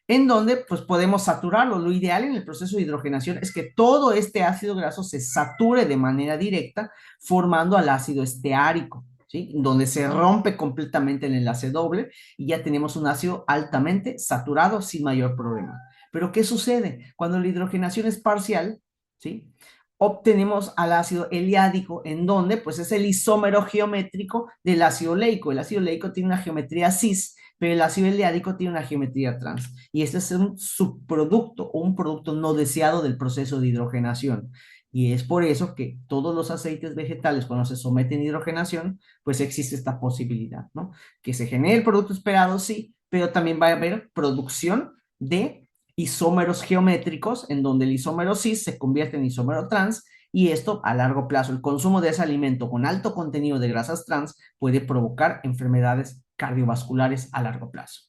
en donde pues podemos saturarlo. Lo ideal en el proceso de hidrogenación es que todo este ácido graso se sature de manera directa, formando al ácido esteárico, ¿sí? Donde se rompe completamente el enlace doble y ya tenemos un ácido altamente saturado sin mayor problema. Pero ¿qué sucede? Cuando la hidrogenación es parcial, ¿sí? Obtenemos al ácido eliádico, en donde pues es el isómero geométrico del ácido oleico. El ácido oleico tiene una geometría cis, pero el ácido eliádico tiene una geometría trans. Y este es un subproducto o un producto no deseado del proceso de hidrogenación. Y es por eso que todos los aceites vegetales, cuando se someten a hidrogenación, pues existe esta posibilidad, ¿no? Que se genere el producto esperado, sí, pero también va a haber producción de isómeros geométricos, en donde el isómero cis se convierte en isómero trans, y esto a largo plazo, el consumo de ese alimento con alto contenido de grasas trans puede provocar enfermedades cardiovasculares a largo plazo.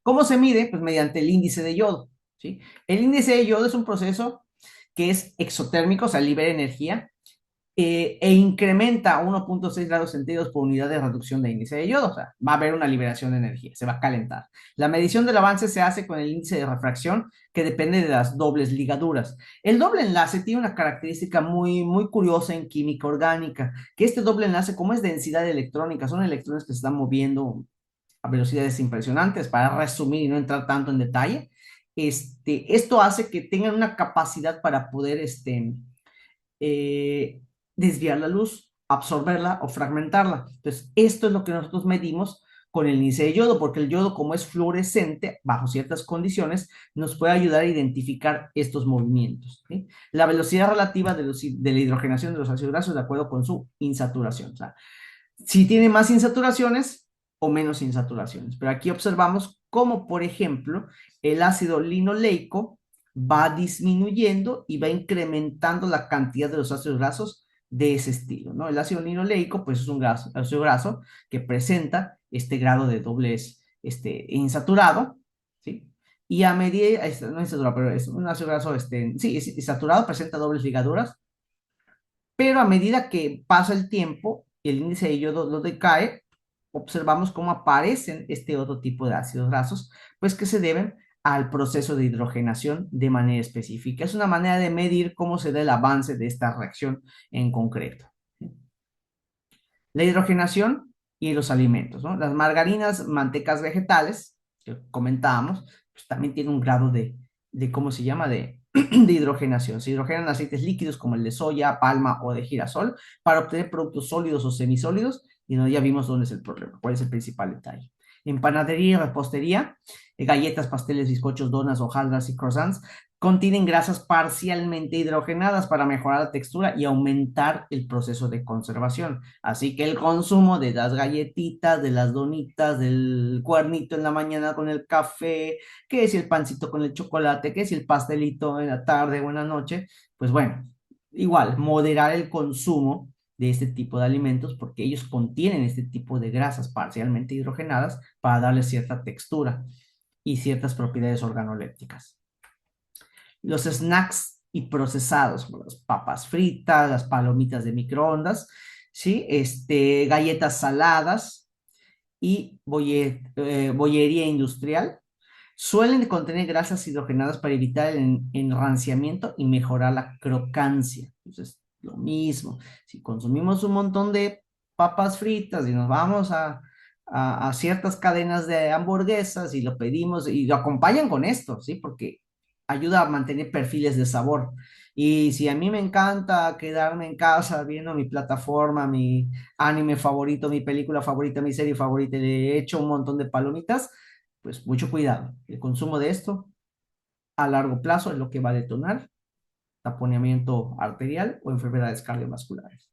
¿Cómo se mide? Pues mediante el índice de yodo, ¿sí? El índice de yodo es un proceso que es exotérmico, o sea, libera energía, e incrementa 1,6 grados centígrados por unidad de reducción de índice de yodo, o sea, va a haber una liberación de energía, se va a calentar. La medición del avance se hace con el índice de refracción, que depende de las dobles ligaduras. El doble enlace tiene una característica muy, muy curiosa en química orgánica, que este doble enlace, como es densidad electrónica, son electrones que se están moviendo a velocidades impresionantes, para resumir y no entrar tanto en detalle. Esto hace que tengan una capacidad para poder eh, desviar la luz, absorberla o fragmentarla. Entonces, esto es lo que nosotros medimos con el índice de yodo, porque el yodo, como es fluorescente, bajo ciertas condiciones, nos puede ayudar a identificar estos movimientos. ¿Sí? La velocidad relativa de la hidrogenación de los ácidos grasos de acuerdo con su insaturación. O sea, si tiene más insaturaciones o menos insaturaciones. Pero aquí observamos cómo, por ejemplo, el ácido linoleico va disminuyendo y va incrementando la cantidad de los ácidos grasos de ese estilo, ¿no? El ácido linoleico, pues es un ácido graso que presenta este grado de doblez insaturado, ¿sí? Y a medida, no insaturado, pero es un ácido graso, sí, es saturado, presenta dobles ligaduras, pero a medida que pasa el tiempo y el índice de yodo lo decae, observamos cómo aparecen este otro tipo de ácidos grasos, pues que se deben al proceso de hidrogenación de manera específica. Es una manera de medir cómo se da el avance de esta reacción en concreto. La hidrogenación y los alimentos, ¿no? Las margarinas, mantecas vegetales, que comentábamos, pues también tienen un grado de ¿cómo se llama? De hidrogenación. Se hidrogenan aceites líquidos como el de soya, palma o de girasol para obtener productos sólidos o semisólidos, y no, ya vimos dónde es el problema, cuál es el principal detalle. En panadería y repostería, galletas, pasteles, bizcochos, donas, hojaldras y croissants contienen grasas parcialmente hidrogenadas para mejorar la textura y aumentar el proceso de conservación. Así que el consumo de las galletitas, de las donitas, del cuernito en la mañana con el café, que si el pancito con el chocolate, que si el pastelito en la tarde o en la noche, pues bueno, igual, moderar el consumo de este tipo de alimentos porque ellos contienen este tipo de grasas parcialmente hidrogenadas para darle cierta textura y ciertas propiedades organolépticas. Los snacks y procesados, como las papas fritas, las palomitas de microondas, ¿sí? Galletas saladas y bollería industrial, suelen contener grasas hidrogenadas para evitar el enranciamiento y mejorar la crocancia. Entonces, Lo mismo, si consumimos un montón de papas fritas y nos vamos a ciertas cadenas de hamburguesas y lo pedimos y lo acompañan con esto, ¿sí? Porque ayuda a mantener perfiles de sabor. Y si a mí me encanta quedarme en casa viendo mi plataforma, mi anime favorito, mi película favorita, mi serie favorita, y le echo un montón de palomitas, pues mucho cuidado. El consumo de esto a largo plazo es lo que va a detonar taponamiento arterial o enfermedades cardiovasculares.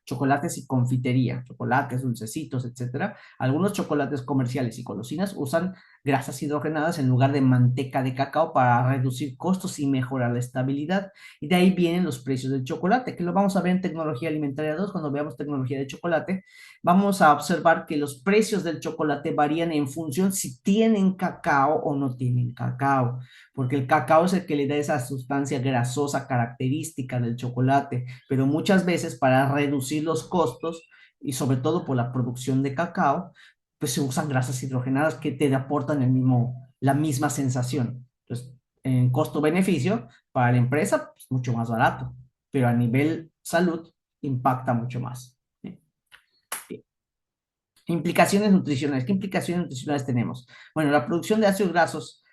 Chocolates y confitería, chocolates, dulcecitos, etcétera. Algunos chocolates comerciales y golosinas usan grasas hidrogenadas en lugar de manteca de cacao para reducir costos y mejorar la estabilidad. Y de ahí vienen los precios del chocolate, que lo vamos a ver en tecnología alimentaria 2 cuando veamos tecnología de chocolate. Vamos a observar que los precios del chocolate varían en función si tienen cacao o no tienen cacao, porque el cacao es el que le da esa sustancia grasosa característica del chocolate, pero muchas veces para reducir los costos y sobre todo por la producción de cacao, pues se usan grasas hidrogenadas que te aportan la misma sensación. Entonces, en costo-beneficio, para la empresa, pues mucho más barato, pero a nivel salud impacta mucho más. Implicaciones nutricionales. ¿Qué implicaciones nutricionales tenemos? Bueno, la producción de ácidos grasos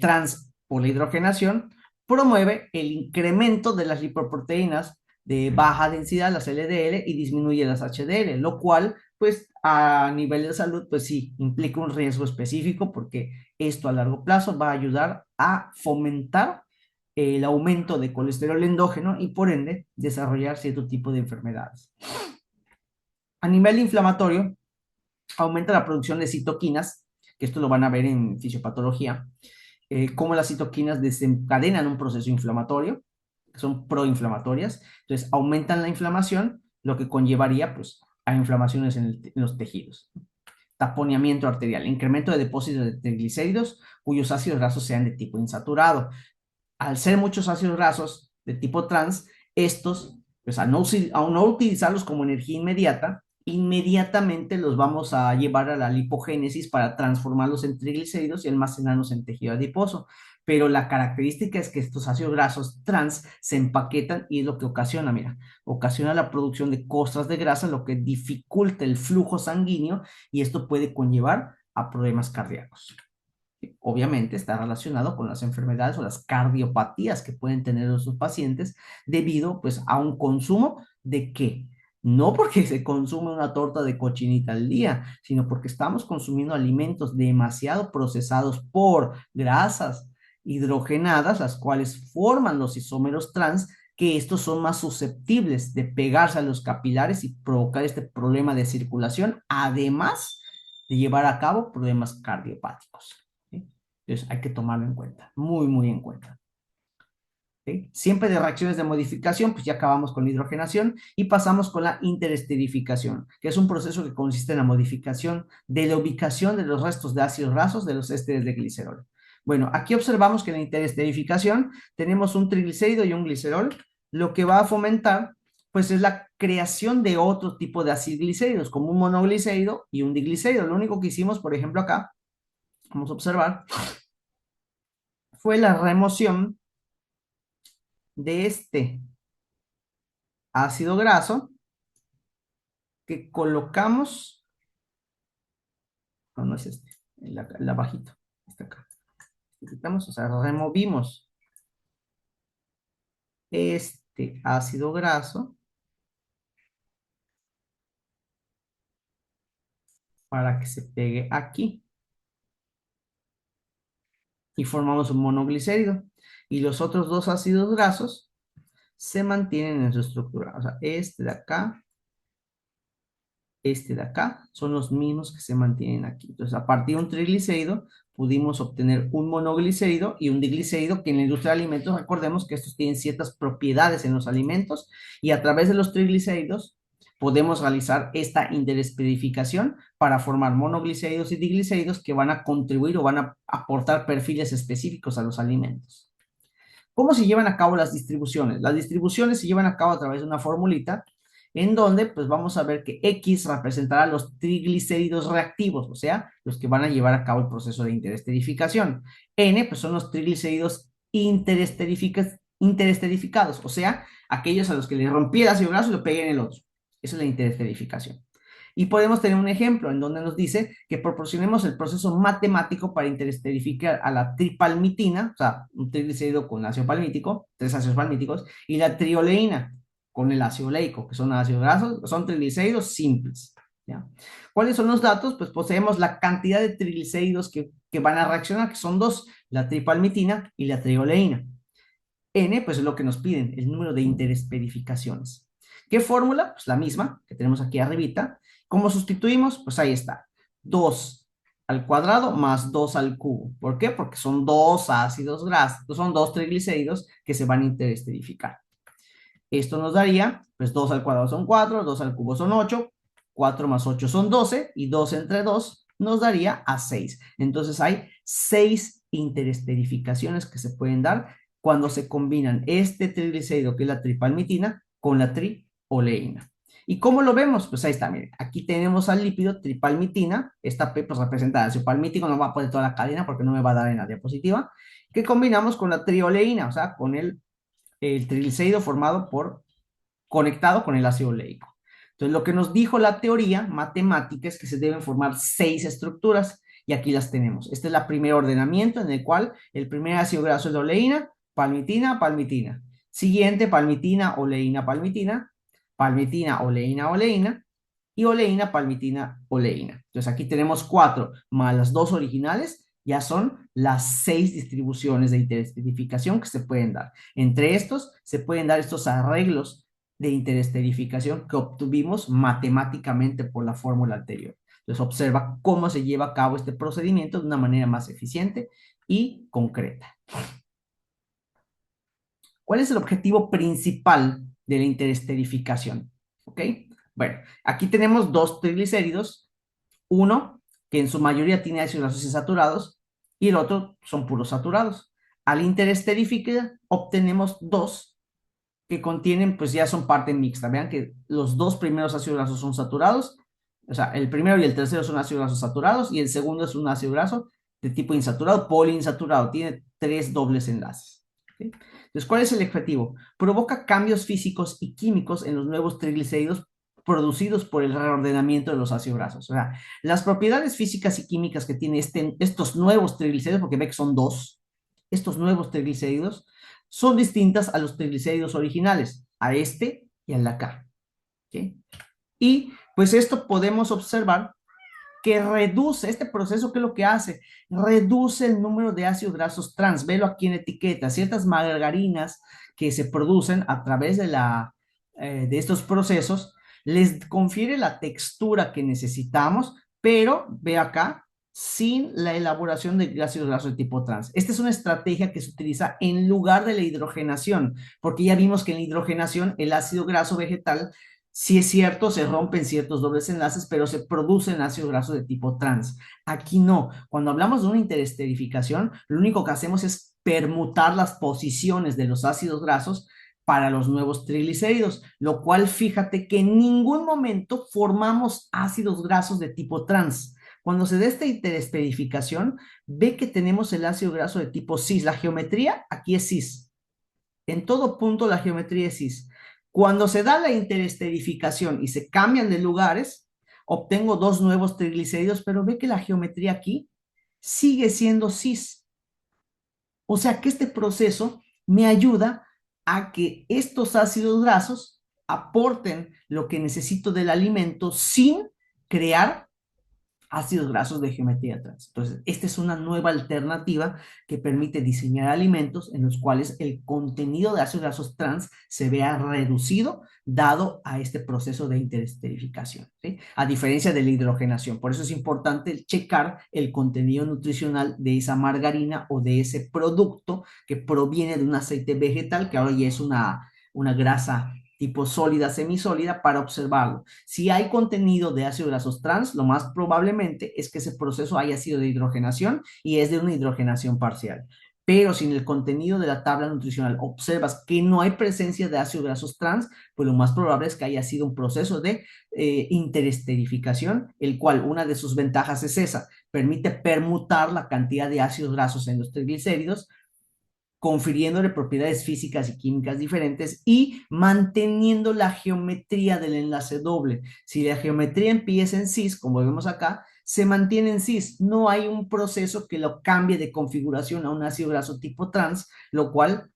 trans por la hidrogenación promueve el incremento de las lipoproteínas de baja densidad, las LDL, y disminuye las HDL, lo cual, pues, a nivel de salud, pues sí, implica un riesgo específico porque esto a largo plazo va a ayudar a fomentar el aumento de colesterol endógeno y por ende desarrollar cierto tipo de enfermedades. A nivel inflamatorio, aumenta la producción de citoquinas, que esto lo van a ver en fisiopatología, cómo las citoquinas desencadenan un proceso inflamatorio, que son proinflamatorias, entonces aumentan la inflamación, lo que conllevaría pues a inflamaciones en los tejidos. Taponeamiento arterial, incremento de depósitos de triglicéridos cuyos ácidos grasos sean de tipo insaturado. Al ser muchos ácidos grasos de tipo trans, estos, pues a no utilizarlos como energía inmediata, inmediatamente los vamos a llevar a la lipogénesis para transformarlos en triglicéridos y almacenarlos en tejido adiposo. Pero la característica es que estos ácidos grasos trans se empaquetan y es lo que ocasiona, mira, ocasiona la producción de costras de grasa, lo que dificulta el flujo sanguíneo y esto puede conllevar a problemas cardíacos. Obviamente está relacionado con las enfermedades o las cardiopatías que pueden tener sus pacientes debido pues a un consumo de qué. No porque se consume una torta de cochinita al día, sino porque estamos consumiendo alimentos demasiado procesados por grasas hidrogenadas, las cuales forman los isómeros trans, que estos son más susceptibles de pegarse a los capilares y provocar este problema de circulación, además de llevar a cabo problemas cardiopáticos. ¿Sí? Entonces hay que tomarlo en cuenta, muy, muy en cuenta. ¿Sí? Siempre de reacciones de modificación, pues ya acabamos con la hidrogenación y pasamos con la interesterificación, que es un proceso que consiste en la modificación de la ubicación de los restos de ácidos grasos de los ésteres de glicerol. Bueno, aquí observamos que en la interesterificación tenemos un triglicérido y un glicerol, lo que va a fomentar pues es la creación de otro tipo de acilglicéridos, como un monoglicérido y un diglicérido. Lo único que hicimos, por ejemplo, acá, vamos a observar, fue la remoción de este ácido graso que colocamos, no, no es este, el abajito, este acá. Quitamos, o sea, removimos este ácido graso para que se pegue aquí y formamos un monoglicérido. Y los otros dos ácidos grasos se mantienen en su estructura. O sea, este de acá, son los mismos que se mantienen aquí. Entonces, a partir de un triglicérido, pudimos obtener un monoglicérido y un diglicérido, que en la industria de alimentos, recordemos que estos tienen ciertas propiedades en los alimentos, y a través de los triglicéridos podemos realizar esta interespecificación para formar monoglicéridos y diglicéridos que van a contribuir o van a aportar perfiles específicos a los alimentos. ¿Cómo se llevan a cabo las distribuciones? Las distribuciones se llevan a cabo a través de una formulita en donde pues vamos a ver que X representará los triglicéridos reactivos, o sea, los que van a llevar a cabo el proceso de interesterificación. N pues son los triglicéridos interesterificados, o sea, aquellos a los que le rompí el ácido graso y lo pegué en el otro. Eso es la interesterificación. Y podemos tener un ejemplo en donde nos dice que proporcionemos el proceso matemático para interesterificar a la tripalmitina, o sea, un triglicérido con ácido palmítico, tres ácidos palmíticos, y la trioleína con el ácido oleico, que son ácidos grasos, son triglicéridos simples. ¿Ya? ¿Cuáles son los datos? Pues poseemos la cantidad de triglicéridos que van a reaccionar, que son dos, la tripalmitina y la trioleína. N, pues es lo que nos piden, el número de interespecificaciones. ¿Qué fórmula? Pues la misma que tenemos aquí arribita. ¿Cómo sustituimos? Pues ahí está. 2 al cuadrado más 2 al cubo. ¿Por qué? Porque son dos ácidos grasos, son dos triglicéridos que se van a interesterificar. Esto nos daría, pues 2 al cuadrado son 4, 2 al cubo son 8, 4 más 8 son 12 y 2 entre 2 nos daría a 6. Entonces hay 6 interesterificaciones que se pueden dar cuando se combinan este triglicérido, que es la tripalmitina, con la trioleína. ¿Y cómo lo vemos? Pues ahí está, miren, aquí tenemos al lípido tripalmitina, esta P pues representa el ácido palmítico, no va a poner toda la cadena porque no me va a dar en la diapositiva, que combinamos con la trioleína, o sea, con el triglicérido formado conectado con el ácido oleico. Entonces, lo que nos dijo la teoría matemática es que se deben formar 6 estructuras y aquí las tenemos. Este es el primer ordenamiento en el cual el primer ácido graso es la oleína, palmitina, palmitina. Siguiente, palmitina, oleína, palmitina, palmitina, oleína, oleína y oleína, palmitina, oleína. Entonces, aquí tenemos 4 más las 2 originales, ya son las 6 distribuciones de interesterificación que se pueden dar. Entre estos se pueden dar estos arreglos de interesterificación que obtuvimos matemáticamente por la fórmula anterior. Entonces observa cómo se lleva a cabo este procedimiento de una manera más eficiente y concreta. ¿Cuál es el objetivo principal de la interesterificación? ¿Ok? Bueno, aquí tenemos dos triglicéridos, uno que en su mayoría tiene ácidos grasos insaturados y el otro son puros saturados. Al interesterificar obtenemos dos que contienen, pues ya son parte mixta. Vean que los dos primeros ácidos grasos son saturados, o sea, el primero y el tercero son ácidos grasos saturados y el segundo es un ácido graso de tipo insaturado, poliinsaturado, tiene tres dobles enlaces. ¿Sí? Entonces, ¿cuál es el objetivo? Provoca cambios físicos y químicos en los nuevos triglicéridos producidos por el reordenamiento de los ácidos grasos. O sea, las propiedades físicas y químicas que tienen estos nuevos triglicéridos, porque ve que son dos, estos nuevos triglicéridos, son distintas a los triglicéridos originales, a este y al de acá. ¿Sí? Y pues esto podemos observar que reduce, este proceso, ¿qué es lo que hace? Reduce el número de ácidos grasos trans. Velo aquí en etiqueta, ciertas margarinas que se producen a través de estos procesos, les confiere la textura que necesitamos, pero ve acá, sin la elaboración de ácidos grasos de tipo trans. Esta es una estrategia que se utiliza en lugar de la hidrogenación, porque ya vimos que en la hidrogenación el ácido graso vegetal, sí es cierto, se rompen ciertos dobles enlaces, pero se producen ácidos grasos de tipo trans. Aquí no. Cuando hablamos de una interesterificación, lo único que hacemos es permutar las posiciones de los ácidos grasos para los nuevos triglicéridos, lo cual fíjate que en ningún momento formamos ácidos grasos de tipo trans. Cuando se da esta interesterificación, ve que tenemos el ácido graso de tipo cis. La geometría aquí es cis. En todo punto la geometría es cis. Cuando se da la interesterificación y se cambian de lugares, obtengo dos nuevos triglicéridos, pero ve que la geometría aquí sigue siendo cis. O sea que este proceso me ayuda a que estos ácidos grasos aporten lo que necesito del alimento sin crear ácidos grasos de geometría trans. Entonces, esta es una nueva alternativa que permite diseñar alimentos en los cuales el contenido de ácidos grasos trans se vea reducido dado a este proceso de interesterificación, ¿sí? A diferencia de la hidrogenación. Por eso es importante checar el contenido nutricional de esa margarina o de ese producto que proviene de un aceite vegetal, que ahora ya es una grasa tipo sólida, semisólida, para observarlo. Si hay contenido de ácidos grasos trans, lo más probablemente es que ese proceso haya sido de hidrogenación y es de una hidrogenación parcial. Pero si en el contenido de la tabla nutricional observas que no hay presencia de ácidos grasos trans, pues lo más probable es que haya sido un proceso de interesterificación, el cual una de sus ventajas es esa, permite permutar la cantidad de ácidos grasos en los triglicéridos confiriéndole propiedades físicas y químicas diferentes y manteniendo la geometría del enlace doble. Si la geometría empieza en cis, como vemos acá, se mantiene en cis. No hay un proceso que lo cambie de configuración a un ácido graso tipo trans, lo cual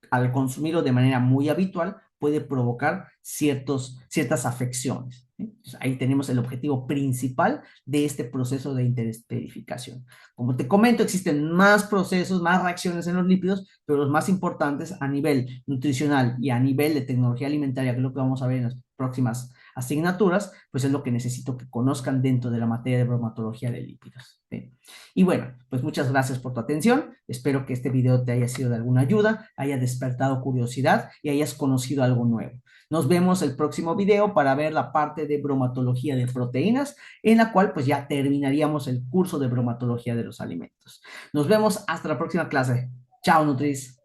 al consumirlo de manera muy habitual puede provocar ciertas afecciones. Entonces, ahí tenemos el objetivo principal de este proceso de interesterificación. Como te comento, existen más procesos, más reacciones en los lípidos, pero los más importantes a nivel nutricional y a nivel de tecnología alimentaria, que es lo que vamos a ver en las próximas asignaturas, pues es lo que necesito que conozcan dentro de la materia de bromatología de lípidos. ¿Sí? Y bueno, pues muchas gracias por tu atención. Espero que este video te haya sido de alguna ayuda, haya despertado curiosidad y hayas conocido algo nuevo. Nos vemos el próximo video para ver la parte de bromatología de proteínas, en la cual pues ya terminaríamos el curso de bromatología de los alimentos. Nos vemos hasta la próxima clase. Chao, Nutris.